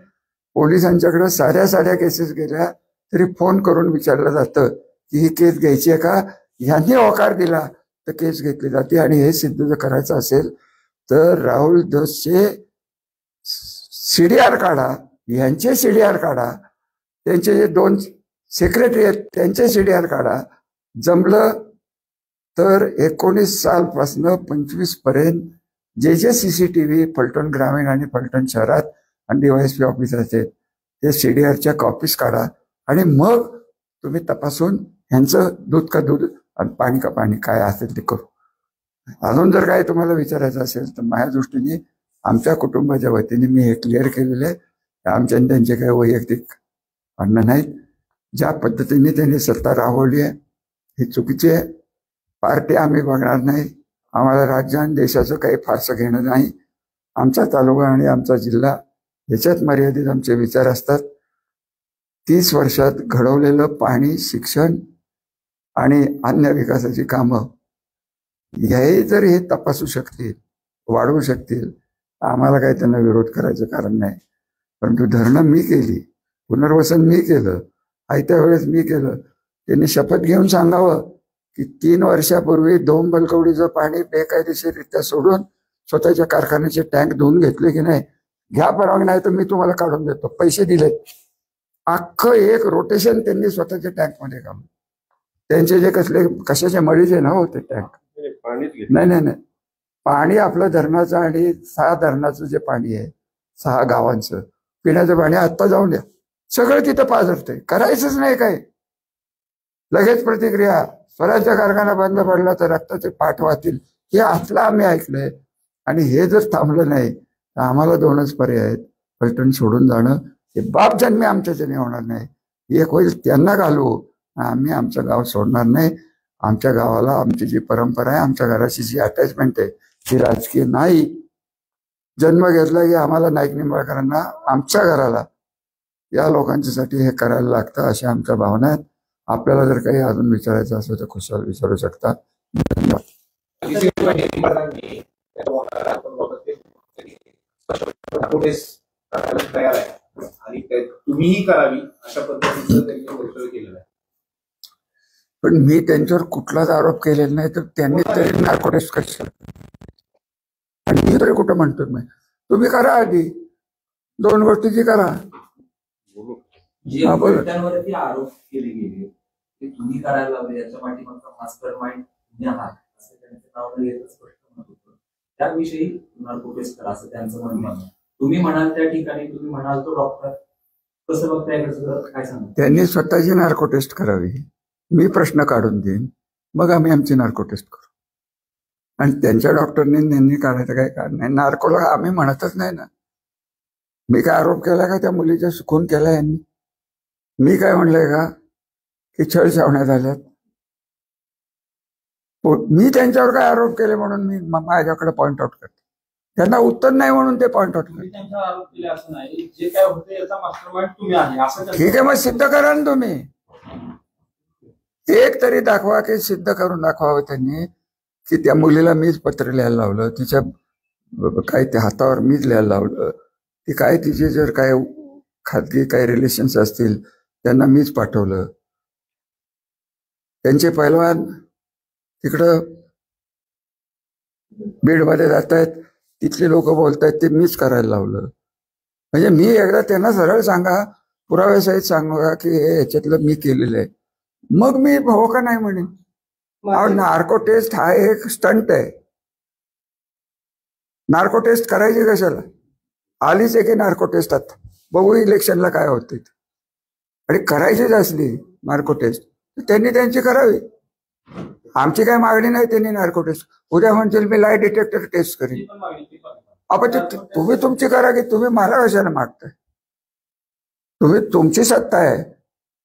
पोलिसांच्याकडे साऱ्या केसेस गेल्या तरी फोन करून विचारलं जातं की ही केस घ्यायची आहे का? यांनी होकार दिला तर केस घेतली जाते. आणि हे सिद्ध जर करायचं असेल तर राहुल धसचे CDR काढा, यांचे CDR काढा, त्यांचे जे 2 सेक्रेटरी आहेत त्यांचे CDR काढा. जमलं तर 19 सालपासनं 25 पर्यंत जे CCTV फलटण ग्रामीण आणि फलटण शहरात आणि DYSP ऑफिसरचे ते CDRच्या कॉपीज काढा. आणि मग तुम्ही तपासून ह्यांचं दूध का दूध आणि पाणी का पाणी काय असेल ते करू. अजून जर काय तुम्हाला विचारायचं असेल तर माझ्या दृष्टीने आमच्या कुटुंबाच्या वतीने मी हे क्लिअर केलेलं आहे. आमच्या त्यांचे काही वैयक्तिक भांडणं नाहीत. ज्या पद्धतीने त्यांनी सत्ता राबवली आहे ही चुकीची आहे. पार्टी आम्ही बघणार नाही. आम्हाला राज्य आणि देशाचं काही फारसं घेणं नाही. आमचा तालुका आणि आमचा जिल्हा याच्यात मर्यादित आमचे विचार असतात. 30 वर्षात घडवलेलं पाणी, शिक्षण आणि अन्य विकासाची कामं हे जर हे तपासू शकतील, वाढवू शकतील, आम्हाला काही त्यांना विरोध करायचं कारण नाही. परंतु धरणं मी केली, पुनर्वसन मी केलं, आयत्या वेळेस मी केलं. त्यांनी शपथ घेऊन सांगावं की 3 वर्षापूर्वी 2 बलकवडीचं पाणी बेकायदेशीररित्या सोडून स्वतःच्या कारखान्याचे टँक धुवून घेतले की नाही, घ्या परवानगी, नाही तर मी तुम्हाला काढून देतो, पैसे दिलेत. अख्खं एक रोटेशन त्यांनी स्वतःच्या टँकमध्ये काढलं. त्यांचे जे कशाचे मळीचे ना होते टँक, नाही, पाणी आपलं धरणाचं आणि 6 धरणाचं जे पाणी आहे, 6 गावांचं पिण्याचं पाणी आत्ता जाऊन द्या, सगळं तिथं पाझरतंय. करायचंच नाही काय. लगेच प्रतिक्रिया, स्वराज्य कारखाना बंद पडला तर रक्ताचे पाठ वाहतील, हे असलं आम्ही ऐकलंय. आणि हे जर थांबलं नाही तर आम्हाला 2च पर्याय आहेत. फलटण सोडून जाणं हे बाप जन्मी आमच्याच्याने होणार नाही. एक होईल त्यांना घालवू, आम्ही आमचं गाव सोडणार नाही. आमच्या गावाला आमची जी परंपरा आहे, आमच्या घराची जी अटॅचमेंट आहे ती राजकीय नाही. जन्म घेतला की आम्हाला नाईक निंबाळकरांना, आमच्या घराला, या लोकांच्यासाठी हे करायला लागतं, अशा आमच्या भावना आहेत. आपल्याला जर काही अजून विचारायचं असेल तर खुशाल विचारू शकता. धन्यवाद. आणि तुम्हीही करावी अशा पद्धतीचं त्यांनी वक्तव्य केलेलं आहे. पण मी त्यांच्यावर कुठलाच आरोप केलेला नाही. तर त्यांनी तरी नार्को टेस्ट कशी, आणि मी तरी कुठं म्हणतो मी, तुम्ही करा आधी 2 गोष्टीची करा. जे आरोप केले गेले ते तुम्ही करायला लावले, याच्या पाठीमागचा मास्टर माइंड तुम्ही आहात असं त्यांचं नाव येतं स्पष्ट म्हणत होतं. त्याविषयी नार्को टेस्ट करा असं त्यांचं म्हणणं. तुम्ही म्हणाल त्या ठिकाणी, तुम्ही म्हणाल तो डॉक्टर, कसं बघताय, काय सांगा. त्यांनी स्वतःची नार्को टेस्ट करावी. मी प्रश्न काढून देईन, मग आम्ही आमची नार्को टेस्ट करू. आणि त्यांच्या डॉक्टरने त्यांनी काढायचं काही कारण नाही. नार्कोला आम्ही म्हणतच नाही ना. मी काय आरोप केला का त्या मुलीचा खून केला यांनी? मी काय म्हणलंय का की छळ छावण्यात आल्यात? मी त्यांच्यावर काय आरोप केले म्हणून मी माझ्याकडे पॉइंट आउट करते. त्यांना उत्तर नाही म्हणून ते पॉइंट आउट करते. ठीक आहे, मग सिद्ध करा ना तुम्ही. एक तरी दाखवा की सिद्ध करून दाखवावं त्यांनी की त्या मुलीला मीच पत्र लिहायला लावलं, तिच्या काय त्या हातावर मीच लिहायला लावलं, ती काय तिचे जर काय खाजगी काही रिलेशन्स असतील त्यांना मीच पाठवलं. त्यांचे पैलवान तिकडं बीडमध्ये जात आहेत, तिथले लोक बोलतायत ते मीच करायला लावलं. म्हणजे मी एकदा त्यांना सरळ सांगा, पुराव्यासहित सांगा की हे ह्याच्यातलं मी केलेलं आहे, मग मी हो का नाही म्हणेन. नार्को टेस्ट हा एक स्टंट आहे. नार्को टेस्ट करायची कशाला? आलीच आहे की नार्को टेस्ट, आता बघू इलेक्शनला काय होते. आणि करायचीच असली नार्को टेस्ट तर त्यांनी त्यांची करावी. आमची काय मागणी नाही. त्यांनी नार्को टेस्ट, उद्या म्हणतील मी लाय डिटेक्टर टेस्ट करीन. आपण तुम्ही तुमची करा की तुम्ही मला कशाला मागताय? तुम्ही तुमची सत्ता आहे,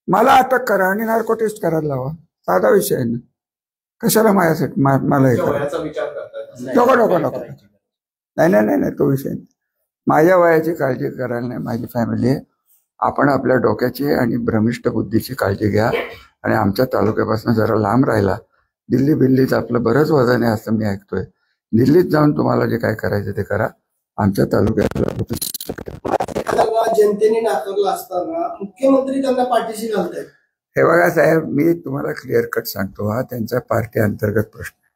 मला अटक करा आणि नार्को टेस्ट करायला लावा. साधा विषय आहे ना. कशाला माझ्यासाठी मला हे नको नको नको. नाही तो विषय नाही. माझ्या वयाची काळजी करायला नाही माझी फॅमिली आहे. आपण आपल्या डोक्याची आणि भ्रमिष्ट बुद्धीची काळजी घ्या. आणि आमच्या तालुक्यापासून जरा लांब राहिला. दिल्लीत आपलं बरंच वजन आहे असं मी ऐकतोय. दिल्लीत जाऊन तुम्हाला जे काय करायचं ते करा. आमच्या तालुक्याला जनतेने नाकारला असताना मुख्यमंत्री त्यांना पाठीशी घालतायत. हे बघा साहेब, मी तुम्हाला क्लिअर कट सांगतो, हा त्यांचा पार्टी अंतर्गत प्रश्न आहे.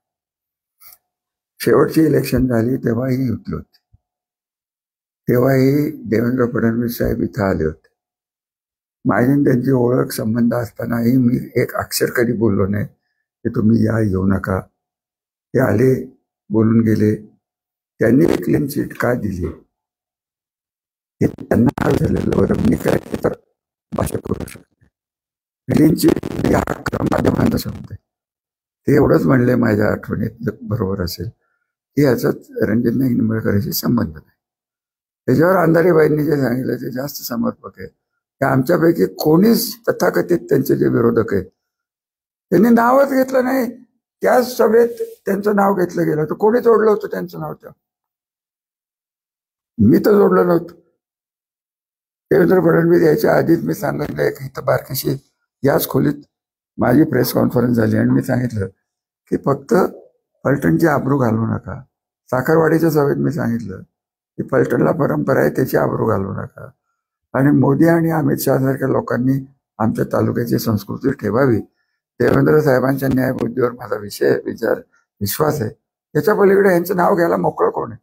शेवटची इलेक्शन झाली तेव्हाही युती होती. तेव्हाही देवेंद्र फडणवीस साहेब इथं आले होते. माझी आणि त्यांची ओळख संबंध असतानाही मी एक अक्षर कधी बोललो नाही की तुम्ही या येऊ नका. ते आले, बोलून गेले. त्यांनी क्लीन चिट का दिली हे त्यांना झालेलं. बरं, मी काय तर भाषा करू शकते. क्लीन चिट या माध्यमांचा शब्द आहे. ते एवढंच म्हणले माझ्या आठवणीत बरोबर असेल की ह्याचाच रणजित निंबाळकरशी संबंध नाही. त्याच्यावर अंधारेबाईंनी जे सांगितलं ते जास्त समर्पक आहे. की आमच्यापैकी कोणीच तथाकथित त्यांचे जे विरोधक आहेत त्यांनी नावच घेतलं नाही. त्याच सभेत त्यांचं नाव घेतलं गेलं. तर कोणी जोडलं होतं त्यांचं नाव? त्या मी तर जोडलं नव्हतं. देवेंद्र फडणवीस याच्या आधीच मी सांगितलं की इथं बारकीशी याच खोलीत माझी प्रेस कॉन्फरन्स झाली आणि मी सांगितलं की फक्त फलटणची आबरू घालवू नका. साखरवाडीच्या सभेत मी सांगितलं की फलटणला परंपरा आहे त्याची आबरू घालवू नका. आणि मोदी आणि अमित शहा सारख्या लोकांनी आमच्या तालुक्याची संस्कृती ठेवावी. देवेंद्र साहेबांच्या न्यायबुद्धीवर माझा विश्वास आहे. त्याच्या पलीकडे यांचं नाव घ्यायला मोकळं कोण आहे?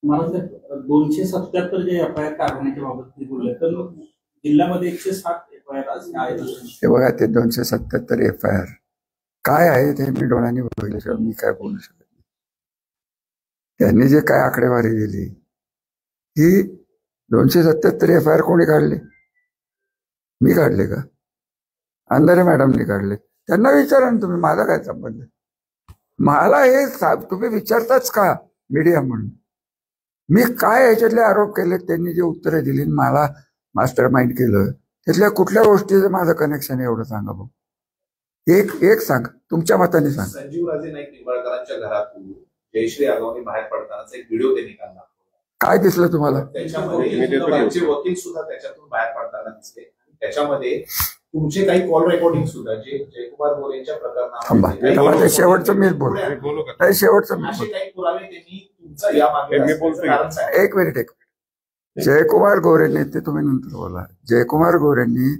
मला 277 जे एफआयआर कारवाईच्या बाबत बोलले तर जिल्ह्यामध्ये 160 एफआयआर आहेत. हे बघा, ते 277 एफआयआर काय आहे ते मी डोळ्यांनी बघितल्याशिवाय मी काय बोलू शकत नाही. त्यांनी जे काय आकडेवारी दिली ही 277 एफआयआर कोणी काढले? मी काढले का? अंधारे मॅडमनी काढले. त्यांना विचारा ना तुम्ही, माझा काय संबंध? मला हे तुम्ही विचारताच का मीडिया म्हणून? मी काय याच्यातले आरोप केले, त्यांनी जे उत्तरं दिली, मला मास्टर माइंड केलं, त्यातल्या कुठल्या गोष्टीचं माझं कनेक्शन आहे एवढं सांगा भाऊ. एक सांग, तुमच्या मताने सांग. संजीव राजे नाईक निंबाळकरांच्या घरातून जयश्री अगवणी बाहेर पडतानाचा एक व्हिडिओ त्यांनी काढला. काय दिसलं तुम्हाला? त्याच्यामध्ये वकील सुद्धा त्याच्यातून बाहेर पडताना दिसते. त्याच्यामध्ये तुमचे काही कॉल रेकॉर्डिंग सुद्धा जे जयकुमार गोरेंच्या प्रकरणात शेवटचं मीच बोलतो. शेवटचं मी असे काही पुरावे त्यांनी तुमचा या मागे एक मिनिट. जयकुमार गोरेंनी, ते तुम्ही नंतर बोला. जयकुमार गोरेंनी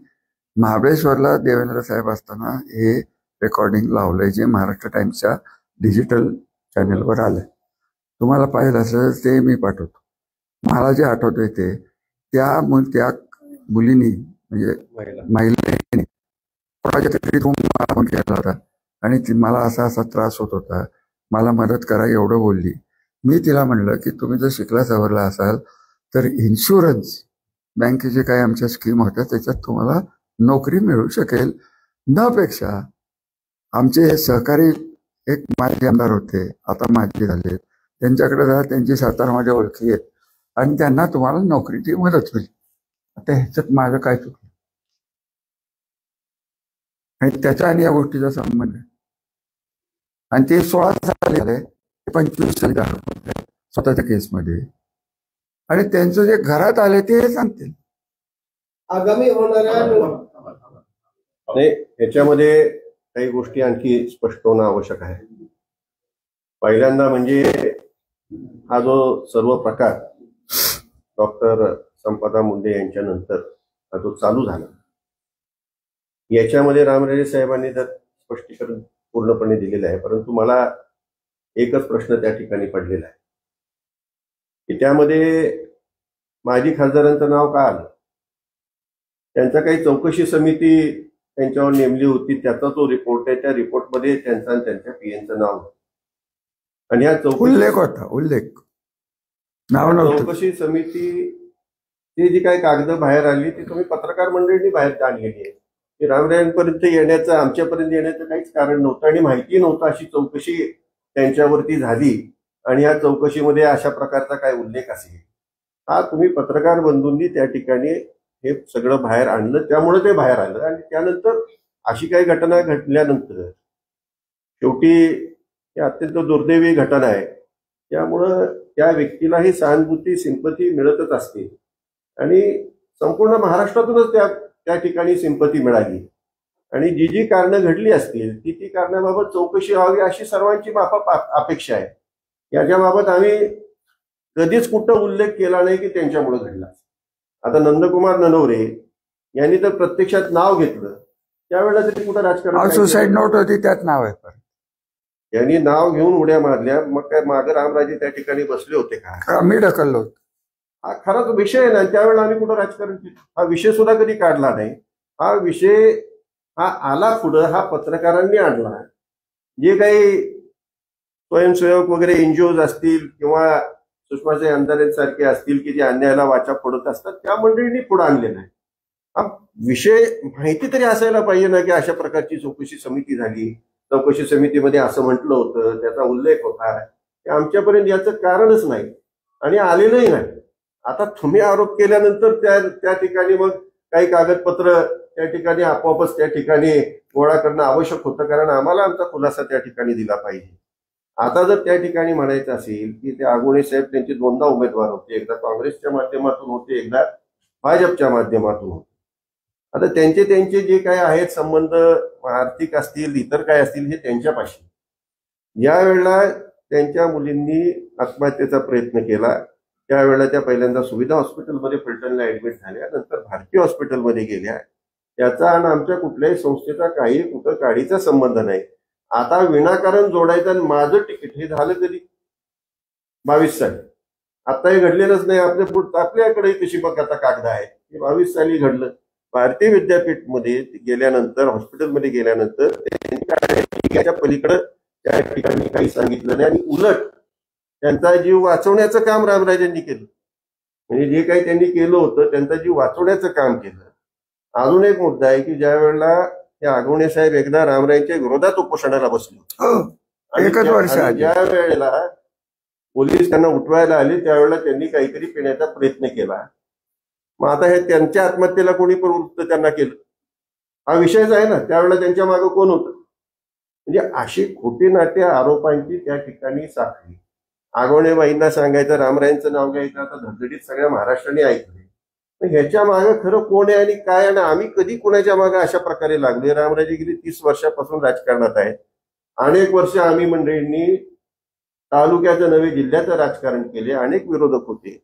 महाबळेश्वरला देवेंद्र साहेब असताना हे रेकॉर्डिंग लावलंय जे महाराष्ट्र टाइम्सच्या डिजिटल चॅनेलवर आलंय. तुम्हाला पाहिलं असेल ते मी पाठवतो. मला जे आठवतंय ते त्या मुलीनी म्हणजे महिलेने कोणाच्या तरी फोन केला होता आणि ती मला असा त्रास होत होता, मला मदत करा एवढं बोलली. मी तिला म्हणलं की तुम्ही जर शिकला सवरला असाल तर इन्शुरन्स बँकेचे काही आमच्या स्कीम होत्या त्याच्यात तुम्हाला नोकरी मिळू शकेल. न पेक्षा आमचे सहकारी एक माजी आमदार होते, आता माजी झाले, त्यांच्याकडे जा, त्यांची सातारामध्ये ओळखी आहेत आणि त्यांना तुम्हाला नोकरीची मदत होईल. आता ह्याच्यात माझं काय चुकलं? आणि त्याच्या आणि या गोष्टीचा संबंध आहे. आणि ते 16 साली झाले, 25 साली झाले स्वतःच्या केसमध्ये. आणि त्यांचं जे घरात आले ते सांगतील. आगामी होणाऱ्या नाही, याच्यामध्ये काही गोष्टी आणखी स्पष्ट होणं आवश्यक आहे. पहिल्यांदा म्हणजे हा जो सर्व प्रकार डॉक्टर संपदा मुंडे यांच्या नंतर हा जो चालू झाला, याच्यामध्ये रामराजे साहेबांनी तर स्पष्टीकरण पूर्णपणे दिलेलं आहे. परंतु मला एकच प्रश्न त्या ठिकाणी पडलेला आहे की त्यामध्ये माजी खासदारांचं नाव का आलं? त्यांचा काही चौकशी समिती त्यांच्यावर नेमली होती, त्याचा जो रिपोर्ट आहे त्या रिपोर्टमध्ये त्यांचा आणि त्यांच्या पीएनचं नाव होतं. आणि ह्या चौकशी समिती जी काही कागद बाहेर आली ती तुम्ही पत्रकार मंडळींनी बाहेर आणलेली आहे. की रामरायांपर्यंत येण्याचं, आमच्यापर्यंत येण्याचं काहीच कारण नव्हतं आणि माहिती नव्हतं अशी चौकशी त्यांच्यावरती झाली. आणि या चौकशीमध्ये अशा प्रकारचा काय उल्लेख असेल हा तुम्ही पत्रकार बंधूंनी त्या ठिकाणी हे सगळं बाहेर आणलं, त्यामुळे ते बाहेर आलं. आणि त्यानंतर अशी काही घटना घडल्यानंतर शेवटी ही अत्यंत दुर्दैवी घटना आहे. त्यामुळं त्या व्यक्तीलाही सहानुभूती, सिंपती मिळतच असते आणि संपूर्ण महाराष्ट्रातूनच त्या ठिकाणी सिंपती मिळाली. आणि जी कारणं घडली असतील ती कारणाबाबत चौकशी व्हावी अशी सर्वांची माफक अपेक्षा आहे. याच्याबाबत आम्ही कधीच कुठं उल्लेख केला नाही की त्यांच्यामुळे घडला. आता नंदकुमार ननवरे यांनी तर प्रत्यक्षात नाव घेतलं, त्यावेळेला तरी कुठं राजकारण सुसाईड नोट होती त्यात नाव आहे. यांनी नाव घेऊन उड्या मारल्या, मग काय मागं रामराजे त्या ठिकाणी बसले होते का? आम्ही ढकललो होतो. हा खराच विषय आहे ना. त्यावेळेला आम्ही कुठं राजकारण केलं? हा विषय सुद्धा कधी काढला नाही. हा विषय हा आला पुढं, हा पत्रकारांनी आणला. जे काही स्वयंसेवक वगैरे एनजीओज असतील किंवा सुषमाताई अंधारेंसारखे असतील की जे अन्यायाला वाचा फोडत असतात, त्या मंडळींनी पुढे आणलेला आहे. हा विषय माहिती तरी असायला पाहिजे ना की अशा प्रकारची चौकशी समिती झाली, चौकशी समितीमध्ये असं म्हटलं होतं, त्याचा उल्लेख होता. आमच्यापर्यंत याचं कारणच नाही आणि आलेलंही नाही. आता तुम्ही आरोप केल्यानंतर त्या ठिकाणी मग काही कागदपत्र त्या ठिकाणी आपोआपच त्या ठिकाणी गोळा करणं आवश्यक होतं, कारण आम्हाला आमचा खुलासा त्या ठिकाणी दिला पाहिजे. आता जर त्या ठिकाणी म्हणायचं असेल की ते आगोणे साहेब त्यांचे दोनदा उमेदवार होते, एकदा काँग्रेसच्या माध्यमातून होते, एकदा भाजपच्या माध्यमातून होते. आता त्यांचे जे काय आहेत संबंध आर्थिक असतील इतर काय असतील हे त्यांच्यापाशी. ज्या वेळेला त्यांच्या मुलींनी आत्महत्येचा प्रयत्न केला त्यावेळेला त्या पहिल्यांदा सुविधा हॉस्पिटलमध्ये फलटणला ऍडमिट झाल्या, नंतर भारतीय हॉस्पिटलमध्ये गेल्या. त्याचा आणि आमच्या कुठल्याही संस्थेचा काही कुठं काडीचा संबंध नाही. आता विनाकारण जोडायचं आणि माझं तिकीट हे झालं कधी 22 साली. आता हे घडलेलंच नाही. आपल्याकडे कशी बघ आता कागद आहे हे 22 साली घडलं. भारतीय विद्यापीठमध्ये गेल्यानंतर हॉस्पिटलमध्ये गेल्यानंतर त्याच्या पलीकडे त्या ठिकाणी काही सांगितलं नाही आणि उलट त्यांचा जीव वाचवण्याचं काम रामराजेंनी केलं. म्हणजे जे काही त्यांनी केलं होतं त्यांचा जीव वाचवण्याचं काम केलं. अजून एक मुद्दा आहे की ज्या वेळेला ते आगवणे साहेब एकदा रामराजेंच्या विरोधात उपोषणाला बसले, एकच वर्ष आधी. ज्या वेळेला पोलीस त्यांना उठवायला आले त्यावेळेला त्यांनी काहीतरी पिण्याचा प्रयत्न केला. मग आता हे त्यांच्या आत्महत्येला कोणी पण वृत्त त्यांना केलं हा विषयच आहे ना. त्यावेळेला त्यांच्या मागे कोण होतं? म्हणजे अशी खोटी नाट्य आरोपांची त्या ठिकाणी साखळी. आगवणेबाईंना सांगायचं रामराजेंचं नाव घ्यायचं, आता धडधडीत सगळ्या महाराष्ट्राने ऐकले. ह्याच्या मागे खरं कोण आहे आणि काय, आणि आम्ही कधी कोणाच्या मागे अशा प्रकारे लागलोय? रामराजे गेली 30 वर्षापासून राजकारणात आहेत. अनेक वर्ष आम्ही मंडळींनी तालुक्याचं नव्हे जिल्ह्याचं राजकारण केले. अनेक विरोधक होते.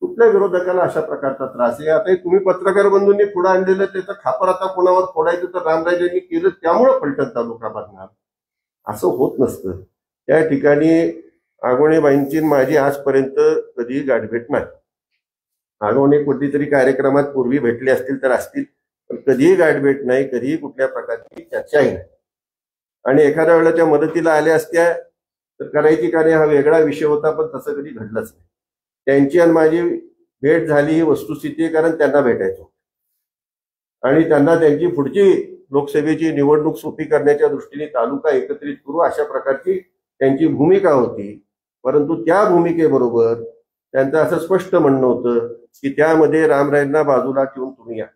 कुठल्या विरोधकाला अशा प्रकारचा त्रास आहे? आता तुम्ही पत्रकार बंधूंनी पुढे आणलेलं त्याचं खापर आता कोणावर फोडायचं तर रामराजेंनी केलं त्यामुळं फलटण तालुका बनणार, असं होत नसतं. त्या ठिकाणी आगवणेबाईंची माझी आजपर्यंत कधी गाठभेट नाही. आगवणे कुठलीतरी कार्यक्रमात पूर्वी भेटले असतील तर असतील, पण कधीही गाठभेट नाही, कधीही कुठल्या प्रकारची चर्चाही नाही. आणि एखाद्या वेळेला त्या मदतीला आल्या असत्या तर करायची का नाही हा वेगळा विषय होता, पण तसं कधी घडलंच नाही. त्यांची आणि माझी भेट झाली ही वस्तुस्थिती आहे, कारण त्यांना भेटायचो आणि त्यांना त्यांची पुढची लोकसभेची निवडणूक सोपी करण्याच्या दृष्टीने तालुका एकत्रित करू अशा प्रकारची त्यांची भूमिका होती. परंतु त्या भूमिकेबरोबर त्यांचं असं स्पष्ट म्हणणं होतं की त्यामध्ये रामराजेंना बाजूला ठेवून तुम्ही या,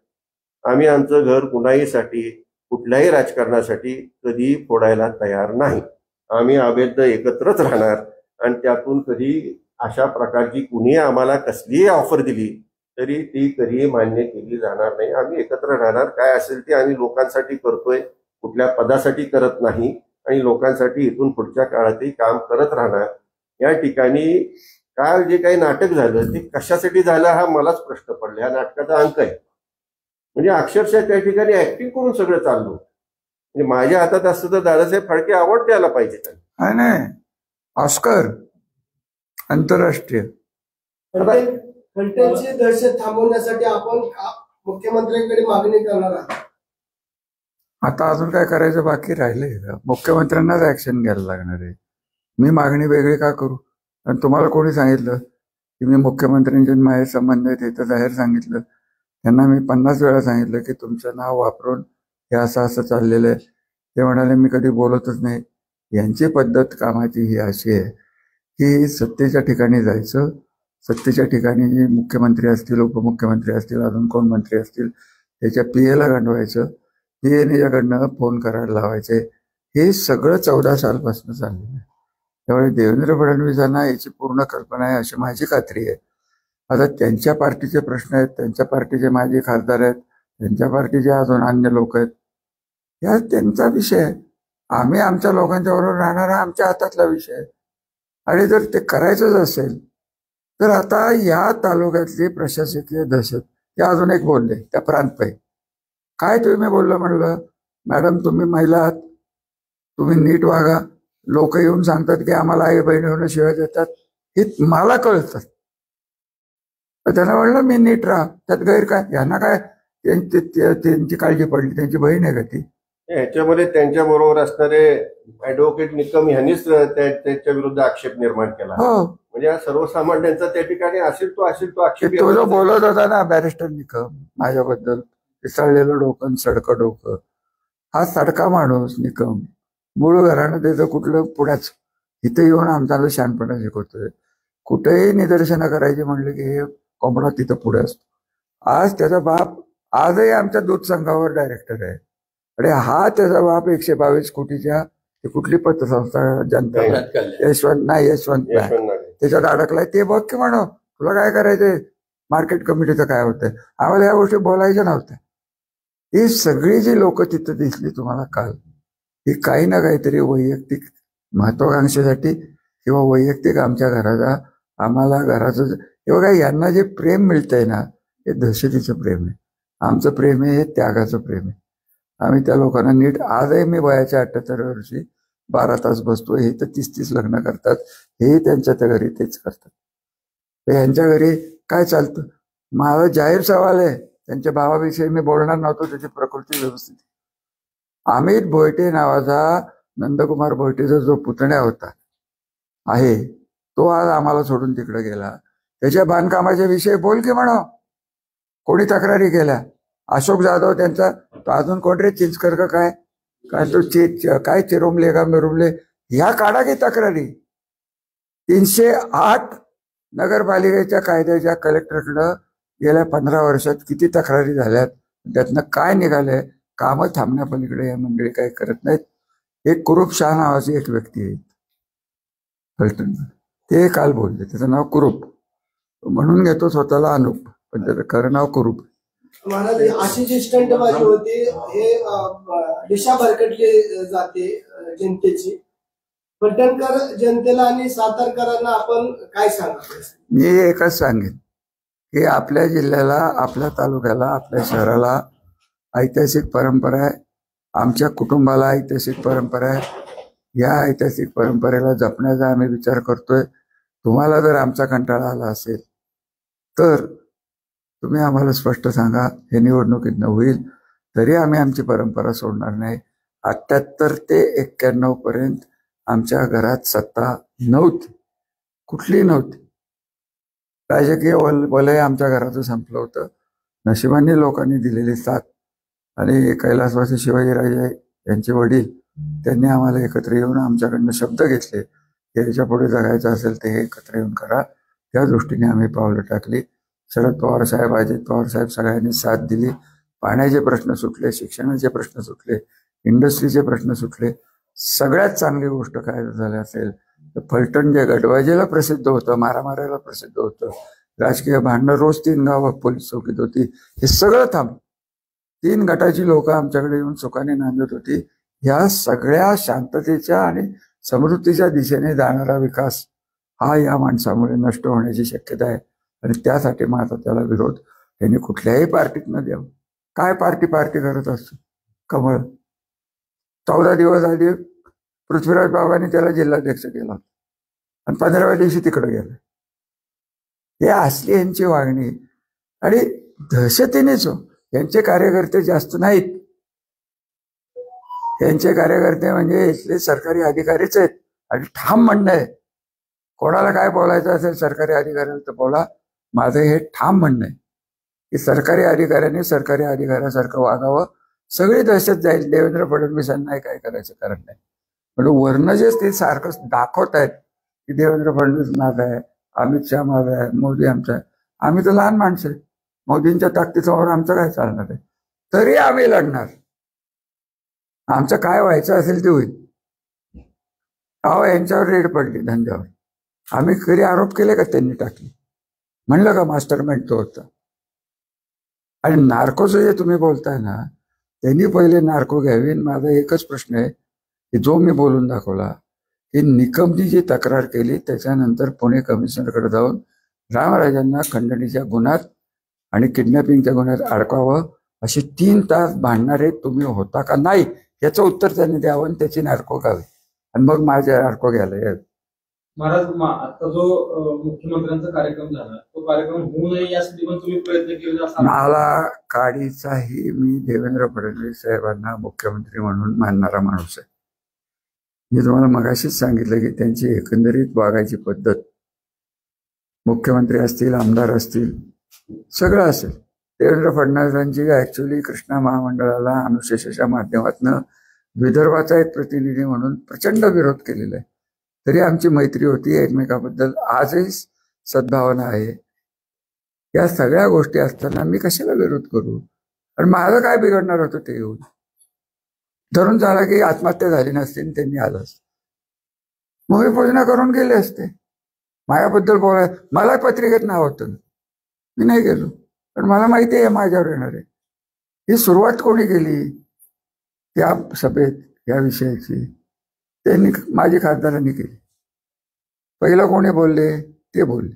आम्ही आमचं घर कुणाहीसाठी कुठल्याही राजकारणासाठी कधी फोडायला तयार नाही. आम्ही अभेद्य एकत्रच राहणार आणि त्यातून कधी अशा प्रकारची कुणी आम्हाला कसलीही ऑफर दिली तरी ती कधी मान्य केली जाणार नाही. आम्ही एकत्र राहणार. काय असेल ते आम्ही लोकांसाठी करतोय, कुठल्या पदासाठी करत नाही आणि लोकांसाठी इथून पुढच्या काळातही काम करत राहणार. या ठिकाणी काल जे काही नाटक झालं ते कशासाठी झालं हा मलाच प्रश्न पडला. ह्या नाटकाचा अंक आहे म्हणजे अक्षरशः त्या ठिकाणी ऍक्टिंग करून सगळं चाललं. म्हणजे माझ्या हातात असतं तर दादासाहेब फाळके अवॉर्ड द्यायला पाहिजे त्यांना. नाही ऑस्कर आंतरराष्ट्रीय. फलटणची दहशत थांबवण्यासाठी आपण मुख्यमंत्र्यांकडे मागणी करणार आहात. आता अजून काय करायचं बाकी राहिलंय का? मुख्यमंत्र्यांनाच ऍक्शन घ्यायला लागणार आहे. मी मागणी वेगळी का करू? आणि तुम्हाला कोणी सांगितलं की मी मुख्यमंत्र्यांचे माझे संबंध आहेत? हे तर जाहीर सांगितलं. त्यांना मी 50 वेळा सांगितलं की तुमचं नाव वापरून हे असं चाललेलं आहे. ते म्हणाले मी कधी बोलतच नाही. यांची पद्धत कामाची ही अशी आहे की सत्तेच्या ठिकाणी जायचं, सत्तेच्या ठिकाणी जे मुख्यमंत्री असतील, उपमुख्यमंत्री असतील, अजून कोण मंत्री असतील त्याच्या पीएला गंडवायचं, पीएनेच्याकडनं फोन करायला लावायचे. हे सगळं 14 सालपासून चाललेलं आहे. त्यामुळे देवेंद्र फडणवीसांना याची पूर्ण कल्पना आहे अशी माझी खात्री आहे. आता त्यांच्या पार्टीचे प्रश्न आहेत, त्यांच्या पार्टीचे माजी खासदार आहेत, त्यांच्या पार्टीचे अजून अन्य लोक आहेत, या त्यांचा विषय आहे. आम्ही आमच्या लोकांच्या बरोबर राहणार हा आमच्या हातातला विषय आहे. आणि जर ते करायचंच असेल तर आता या तालुक्यातली प्रशासकीय दहशत, ते अजून एक बोलले त्या प्रांतपै काय तुम्ही बोललं म्हणलं, मॅडम तुम्ही महिला आहात, तुम्ही नीट वागा, लोक येऊन सांगतात की आम्हाला आई बहिणी होणं शिवाय देतात, हे मला कळतात. तर त्यांना म्हणलं मी नीट राहा, त्यात गैर काय, यांना काय त्यांची काळजी पडली, त्यांची बहीण आहे का ती? ह्याच्यामध्ये त्यांच्या बरोबर असणारे ऍडव्होकेट निकम यांनीच त्यांच्या विरुद्ध आक्षेप निर्माण केला. हो, म्हणजे हा सर्वसामान्यांचा त्या ठिकाणी असेल तो आक्षेप तो जो बोलत होता ना बॅरिस्टर निकम माझ्याबद्दल, सडलेलं डोकं सडकं डोकं, हा सडका माणूस निकम, मूळ घराणं त्याचं कुठलं पुण्याच, इथे येऊन आमच्याला शहाणपणा शिकवतोय. कुठेही निदर्शनं करायची म्हणलं की हे कोंबडा तिथं पुढे असतो. आज त्याचा बाप आजही आमच्या दूध संघावर डायरेक्टर आहे. आणि हा त्याचा बाप 122 कोटीच्या कुठली पतसंस्था जनता यशवंत नाही त्याच्यात अडकलाय. ते बघ की म्हणू, तुला काय करायचंय, मार्केट कमिटीचं काय होतंय, आम्हाला या गोष्टी बोलायच्या नव्हत्या. ही सगळी जी लोक तिथं दिसली तुम्हाला काल, ही काही ना काहीतरी वैयक्तिक महत्वाकांक्षेसाठी किंवा वैयक्तिक आमच्या घराचा, आम्हाला घराचं, हे बघा यांना जे प्रेम मिळतंय ना, हे दहशतीचं प्रेम आहे. आमचं प्रेम आहे हे त्यागाचं प्रेम आहे. आम्ही त्या लोकांना नीट, आजही मी वयाच्या 78 वर्षी 12 तास बसतो, हे तर 30-30 लग्न करतात, हेही त्यांच्या त्या घरी तेच करतात. तर यांच्या घरी काय चालतं, माझा जाहीर सवाल आहे, त्यांच्या भावाविषयी मी बोलणार नव्हतो, त्याची प्रकृती व्यवस्थित. अमित भोयटे नावाचा नंदकुमार भोयटेचा जो पुतण्या होता आहे, तो आज आम्हाला सोडून तिकडे गेला. त्याच्या बांधकामाच्या विषयी बोल की म्हणा, कोणी तक्रारी केल्या? अशोक जाधव त्यांचा, तो अजून कोण रे चिंचकर का काय तो काय चिरुमले का मिरुमले, ह्या काढा की तक्रारी. 308 नगरपालिकेच्या कायद्याच्या कलेक्टरकडं गेल्या 15 वर्षात किती तक्रारी झाल्यात, त्यातनं काय निघालंय? कामं थांबण्यापलीकडे या मंडळी काही करत नाहीत. एक कुरूप शाह नावाची एक व्यक्ती आहे फलटण, ते काल बोलले, त्याचं नाव कुरूप, म्हणून घेतो स्वतःला अनुप, पण त्याचं खरं नाव कुरूप. महाराज, अशी जी स्टंटबाजी होती हे दिशा भरकटली जाते जनतेची. फलटणकर जनतेला आणि सातारकरांना आपण काय सांगतो? मी एकच सांगेन की आपल्या जिल्ह्याला, आपल्या तालुक्याला, आपल्या शहराला ऐतिहासिक परंपरा आहे. आमच्या कुटुंबाला ऐतिहासिक परंपरा आहे. या ऐतिहासिक परंपरेला जपण्याचा आम्ही विचार करतोय. तुम्हाला जर आमचा कंटाळा आला असेल तर तुम्ही आम्हाला स्पष्ट सांगा. हे निवडणुकीतनं होईल तरी आम्ही आमची परंपरा सोडणार नाही. 78 ते 91 पर्यंत आमच्या घरात सत्ता नव्हती, कुठली नव्हती. राजकीय वलय आमच्या घराचं संपलं होतं. नशिबाने लोकांनी दिलेली साथ आणि कैलासवासी शिवाजीराजे यांचे वडील, त्यांनी आम्हाला एकत्र येऊन आमच्याकडनं शब्द घेतले की याच्या पुढे जगायचं असेल ते हे एकत्र येऊन करा. त्या दृष्टीने आम्ही पावलं टाकली. शरद पवार साहेब, अजित पवार साहेब सगळ्यांनी साथ दिली. पाण्याचे प्रश्न सुटले, शिक्षणाचे प्रश्न सुटले, इंडस्ट्रीचे प्रश्न सुटले. सगळ्यात चांगली गोष्ट काय झाली असेल तर फलटण जे गडवाजेला प्रसिद्ध होतं, मारामारायला प्रसिद्ध होतं, राजकीय भांडणं रोज 3 गावं पोलीस चौकीत होती, हे सगळं थांब. 3 गटाची लोक आमच्याकडे येऊन सुखाने नांदत होती. या सगळ्या शांततेच्या आणि समृद्धीच्या दिशेने जाणारा विकास हा या माणसामुळे नष्ट होण्याची शक्यता आहे. आणि त्यासाठी माझा त्याला विरोध. त्यांनी कुठल्याही पार्टीत न द्यावं. काय पार्टी करत असतो? कमळ 14 दिवस आधी पृथ्वीराज बाबांनी त्याला जिल्हाध्यक्ष केला आणि 15व्या दिवशी तिकडे गेला. हे असली यांची वागणी आणि दहशतीनेच. यांचे कार्यकर्ते जास्त नाहीत, यांचे कार्यकर्ते म्हणजे इथले सरकारी अधिकारीच आहेत. आणि ठाम म्हणणं आहे, कोणाला काय बोलायचं असेल सरकारी अधिकाऱ्याला तर बोला. माझं हे ठाम म्हणणं आहे की सरकारी अधिकाऱ्यांनी सरकारी अधिकाऱ्यासारखं वागावं. सगळी दहशत जाईल. देवेंद्र फडणवीसांना काय करायचं कारण नाही, पण वर्ण जे ते सारखं दाखवत आहेत की देवेंद्र फडणवीस माझा आहे, अमित शहा माझा आहे, मोदी आमचा आहे. आम्ही तर लहान माणसं आहे, मोदींच्या ताकदीसमोर आमचं काय चालणार आहे? तरी आम्ही लढणार. आमचं काय व्हायचं असेल ते होईल. अहो, यांच्यावर रेड पडली धंद्यावर. आम्ही खरी आरोप केले का त्यांनी टाकले? म्हणलं का मास्टर माइंड तो होता? आणि नार्कोचं जे तुम्ही बोलताय ना, त्यांनी पहिले नार्को घ्यावी. माझा एकच प्रश्न आहे की जो मी बोलून दाखवला की निकमनी जी तक्रार केली त्याच्यानंतर पुणे कमिशनरकडे जाऊन रामराजांना खंडणीच्या गुन्ह्यात आणि किडनॅपिंगच्या गुन्ह्यात अडकावं अशी 3 तास भांडणारे तुम्ही होता का नाही, याचं उत्तर त्यांनी द्यावं आणि त्याची नार्को घ्यावी. आणि मग माझ्या अडको घ्यायला यायचं. महाराज आता जो मुख्यमंत्र्यांचा कार्यक्रम झाला तो कार्यक्रम होऊ नये यासाठी पण तुम्ही प्रयत्न केले असं मला काडीचाही मी देवेंद्र फडणवीस साहेबांना मुख्यमंत्री म्हणून मानणारा माणूस आहे. मी तुम्हाला मगाशीच सांगितलं की त्यांची एकंदरीत वागायची पद्धत, मुख्यमंत्री असतील, आमदार असतील, सगळं असेल. देवेंद्र फडणवीसांची ऍक्च्युली कृष्णा महामंडळाला अनुशेषाच्या माध्यमातून विदर्भाचा एक प्रतिनिधी म्हणून प्रचंड विरोध केलेला आहे. तरी आमची मैत्री होती एकमेकाबद्दल, आजही सद्भावना आहे. या सगळ्या गोष्टी असताना मी कशाला विरोध करू? आणि माझं काय बिघडणार होतं ते येऊन धरून झाला की आत्महत्या झाली नसती त्यांनी आलं असतं, भूमिपूजना करून गेले असते. माझ्याबद्दल बोलाय मला पत्रिकेत नाव होतं, मी नाही गेलो, पण मला माहिती आहे माझ्यावर येणार आहे. ही सुरुवात कोणी केली त्या सभेत या विषयाची? त्यांनी, माझी खासदारांनी केली. पहिलं कोणी बोलले ते बोलले,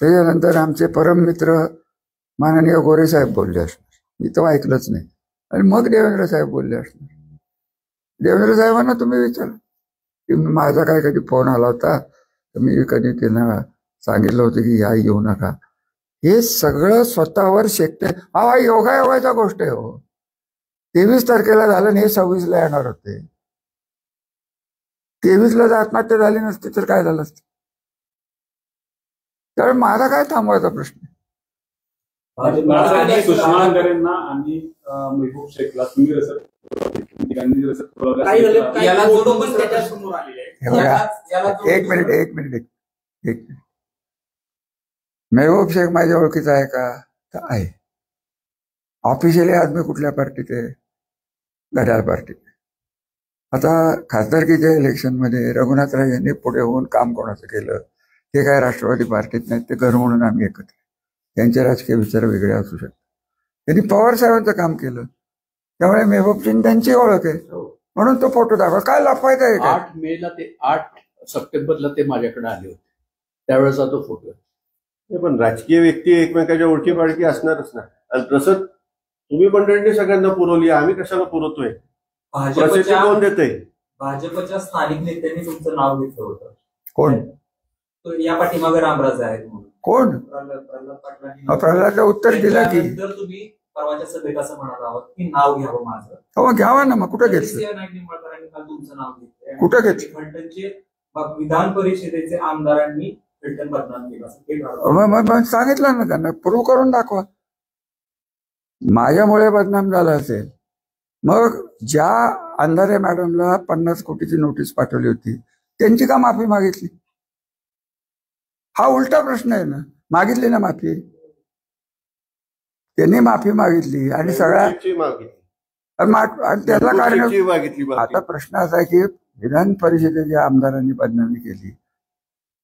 त्याच्यानंतर आमचे परम मित्र माननीय गोरे साहेब बोलले असणार, मी तर ऐकलंच नाही. आणि मग देवेंद्र साहेब बोलले असणार. देवेंद्र साहेबांना तुम्ही विचारा की माझा काय कधी फोन आला होता तर मी कधी त्यांना सांगितलं होतं की या येऊ नका. हे सगळं स्वतःवर शेकते. हा योगायोगाचा गोष्ट आहे हो. 23 तारखेला झालं आणि हे 26ला येणार होते. 23ला जर आत्महत्या झाली नसती तर काय झालं असतं? त्यामुळे माझा काय थांबवायचा प्रश्न? सुषमा अंधारेंना आणि महबूब शेखला तुम्ही एक मिनिट. महबूब शेख माझ्या ओळखीचा आहे का? तर आहे. ऑफिशियली आज मी कुठल्या पार्टीत आहे? घड्याळ पार्टीत. आता खासदारकीच्या इलेक्शनमध्ये रघुनाथराव यांनी पुढे होऊन काम कोणाचं केलं? ते काय राष्ट्रवादी पार्टीत नाहीत, ते घर म्हणून आम्ही एकत्र. त्यांचे राजकीय विचार वेगळे असू शकतात. त्यांनी पवार साहेबांचं काम केलं, त्यामुळे महबूबजींनी त्यांची ओळख आहे म्हणून तो फोटो दाखवा. काय लपवायचा आहे का? 8 मेला ते 8 सप्टेंबरला ते माझ्याकडे आले होते, त्यावेळेचा तो फोटो आहे. पण राजकीय व्यक्ती एकमेकाच्या ओळखी पाळखी असणारच ना. आणि तसंच तुम्ही मंडळींनी सगळ्यांना पुरवली, आम्ही कशाला पुरवतोय? प्रसिद्धी कोण देते? भाजपच्या स्थानिक नेत्यांनी तुमचं नाव घेतलं होतं. कोण? या पाठीमागे रामराज आहेत म्हणून. कोण? प्रल्हादला उत्तर दिलं की तुम्ही परवाच्या सभेत असं म्हणाल आहोत की नाव घ्यावं माझं. हो घ्यावा ना. मग कुठं घेतलं? निंबाळकरांनी काल तुमचं नाव घेतलं. कुठं घेतलं? फलटणचे विधान परिषदेचे आमदारांनी फलटण बदनाम केलं असं मग सांगितलं ना त्यांना, प्रूव्ह करून दाखवा. माझ्यामुळे बदनाम झाला असेल, मग ज्या अंधारे मॅडमला 50 कोटीची नोटीस पाठवली होती त्यांची का माफी मागितली? हा उलटा प्रश्न आहे ना. मागितली ना माफी, त्यांनी माफी मागितली आणि सगळ्या त्याला कारण. आता प्रश्न असा आहे की विधान परिषदेच्या आमदारांनी बदनामी केली,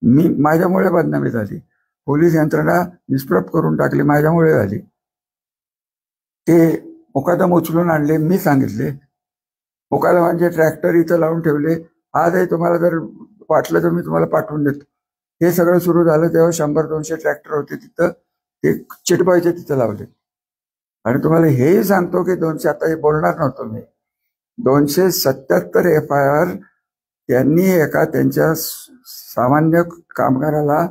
मी माझ्यामुळे बदनामी झाली, पोलीस यंत्रणा निष्प्रभ करून टाकली, माझ्यामुळे झाली. ते मुकादम उचलून आणले, मी सांगितले. मुकादमांचे ट्रॅक्टर इथं लावून ठेवले. आजही तुम्हाला जर वाटलं तर मी तुम्हाला पाठवून देतो. हे सगळं सुरू झालं तेव्हा 100-200 ट्रॅक्टर होते तिथं, ते चिटबाईचे तिथं लावले. आणि तुम्हाला हेही सांगतो की 200, आता हे बोलणार नव्हतो मी, 277 FIR त्यांनी एका त्यांच्या सामान्य कामगाराला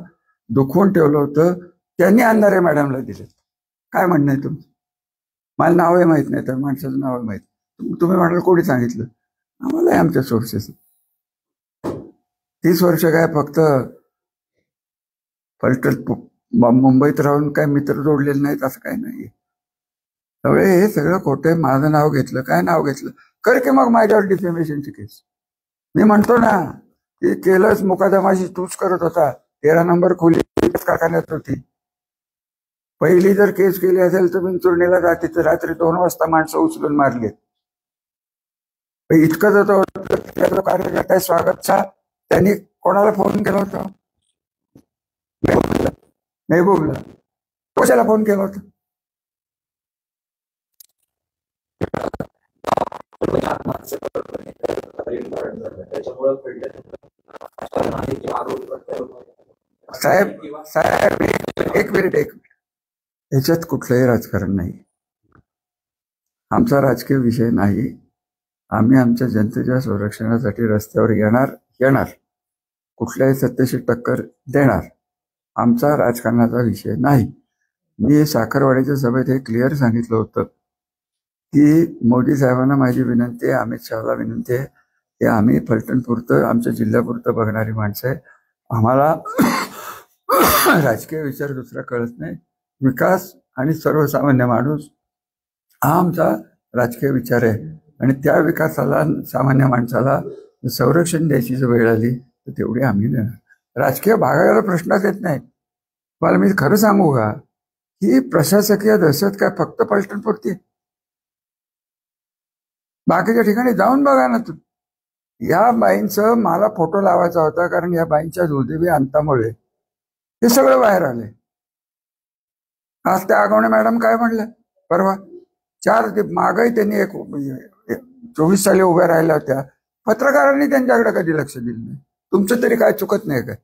दुखवून ठेवलं होतं, त्यांनी अंधारे मॅडमला दिले. काय म्हणणं आहे तुमचं? मला नावही माहित नाही, तर माणसाचं नाव माहित. तुम्ही म्हणाल कोणी सांगितलं? आम्हाला आमच्या सोर्सेस. 30 वर्ष काय फक्त मुंबईत राहून काय मित्र जोडलेले नाहीत असं काही नाही. त्यामुळे हे सगळं खोटं. माझं नाव घेतलं, काय नाव घेतलं? कर की मग माझ्यावर डिफेमेशनची केस. मी म्हणतो ना की केलंच मुकादमाशी तूच करत होता. 13 नंबर खोली कारखान्यात होती. पहिली जर केस केली असेल तर विंचुर्णीला जाते, तर रात्री 2 वाजता माणसं उचलून मारली. इतकं होतं कार्यकर्ता स्वागतचा त्यांनी कोणाला फोन केला होता? महबूबला. कशाला फोन केला होता? साहेब एक मिनिट. याच्यात कुठलंही राजकारण नाही. आमचा राजकीय विषय नाही. आम्ही आमच्या जनतेच्या संरक्षणासाठी रस्त्यावर येणार कुठल्याही सत्तेशी टक्कर देणार. आमचा राजकारणाचा विषय नाही. मी साखरवाडीच्या सभेत हे क्लिअर सांगितलं होतं की मोदी साहेबांना माझी विनंती आहे, अमित शहाला विनंती आहे की आम्ही फलटणपुरतं आमच्या जिल्ह्यापुरतं बघणारी माणसं आहे. आम्हाला राजकीय विचार दुसरा कळत नाही. विकास आणि सर्वसामान्य माणूस हा आमचा राजकीय विचार आहे आणि त्या विकासाला सामान्य माणसाला संरक्षण द्यायची जर वेळ आली तर तेवढी आम्ही देणार. राजकीय भागाला प्रश्नच येत नाही. मला मी खरं सांगू का ही प्रशासकीय दहशत काय फक्त पलटणपुरती? बाकीच्या ठिकाणी जाऊन बघा ना. या बाईंचं मला फोटो लावायचा होता कारण या बाईंच्या दुर्दैवी अंतामुळे हे सगळं बाहेर आले. आज त्या आगवणे मॅडम काय म्हणल्या परवा 4 मागही त्यांनी 24 साली उभ्या राहिल्या होत्या. पत्रकारांनी त्यांच्याकडे कधी लक्ष दिलं नाही. तुमचं तरी काय चुकत नाही काय?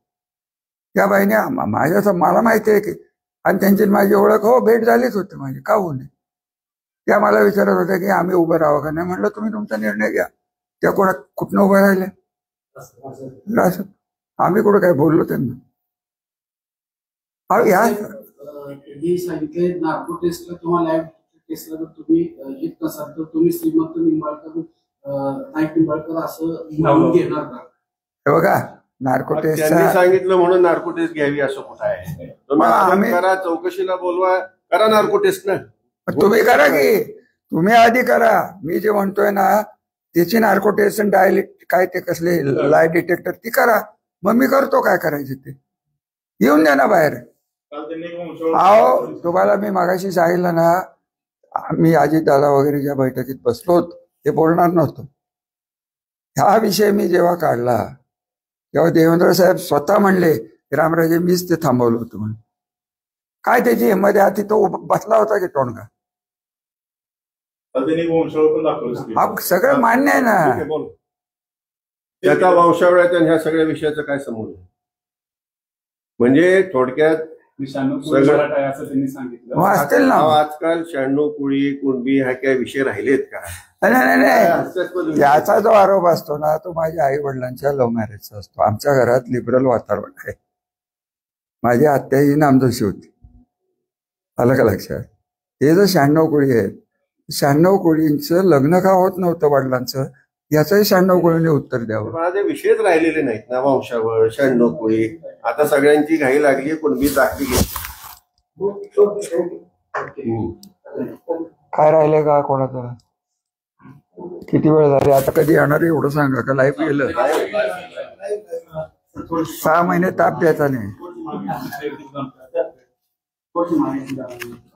त्या बाईने माझ्या मला माहिती आहे की आणि त्यांची माझी ओळख हो भेट झालीच होती माझी, का होऊ नये. त्या मला विचारत होत्या की आम्ही उभं राहावं का नाही. म्हणलं तुम्ही तुमचा निर्णय घ्या. त्या कुठनं उभ्या राहिल्या? असं आम्ही कुठं काय बोललो त्यांना? हे सांगितलंय नार्को टेस्टला किंवा लॅब टेस्टला जर तुम्ही येत नसाल तर तुम्ही श्रीमंत निंबाळकर नाईक निंबाळकर असं नाव घेणार का? हे बघा नार्को टेस्ट त्यांनी सांगितलं म्हणून नार्को टेस्ट घ्यावी असं कुठं आहे? तुम्ही करा, चौकशीला बोलवा, करा नार्को टेस्ट ना. तुम्ही करा की तुम्ही आधी करा. मी जे म्हणतोय ना त्याची नार्को टेस्ट काय ते कसले लाय डिटेक्टर ती करा. मग मी करतो काय करायचं ते. येऊन द्या ना बाहेर. अहो तुम्हाला मी मागाशी सांगितलं ना मी अजितदादा वगैरेच्या बैठकीत बसलो ते बोलणार नव्हतो. हा विषय मी जेव्हा काढला तेव्हा देवेंद्र साहेब स्वतः म्हणले रामराजे मीच ते थांबवलं होतं म्हणून. काय त्याची हिंमत आहे? तो बसला होता की टोणगा. सगळं मान्य आहे ना. त्याचा वंशावळाचा ह्या सगळ्या विषयाचा काय संबंध? म्हणजे थोडक्यात असतील ना आजकाल 96 कुळी कुणबी हा काय विषय राहिलेत का? नाही. याचा जो आरोप असतो ना तो माझ्या आई वडिलांच्या लव्ह मॅरेजचा असतो. आमच्या घरात लिबरल वातावरण आहे. माझी आत्या ही नामदोशी होती. आलं का लक्षात? हे जर 96 कुळी आहेत 96 कुळींचं लग्न का होत नव्हतं वडिलांचं याचंही 96 कुळीने उत्तर द्यावं. माझे विषयच राहिलेले नाहीत ना. वंशावळ 96 कुळी आता सगळ्यांची घाई लागली. कुणबी दाखली काय राहिले का कोणाचं? किती वेळ झाले? आता कधी येणार एवढं सांगा का? लाईव्ह गेलं 6 महिने ताप द्यायचा नाही.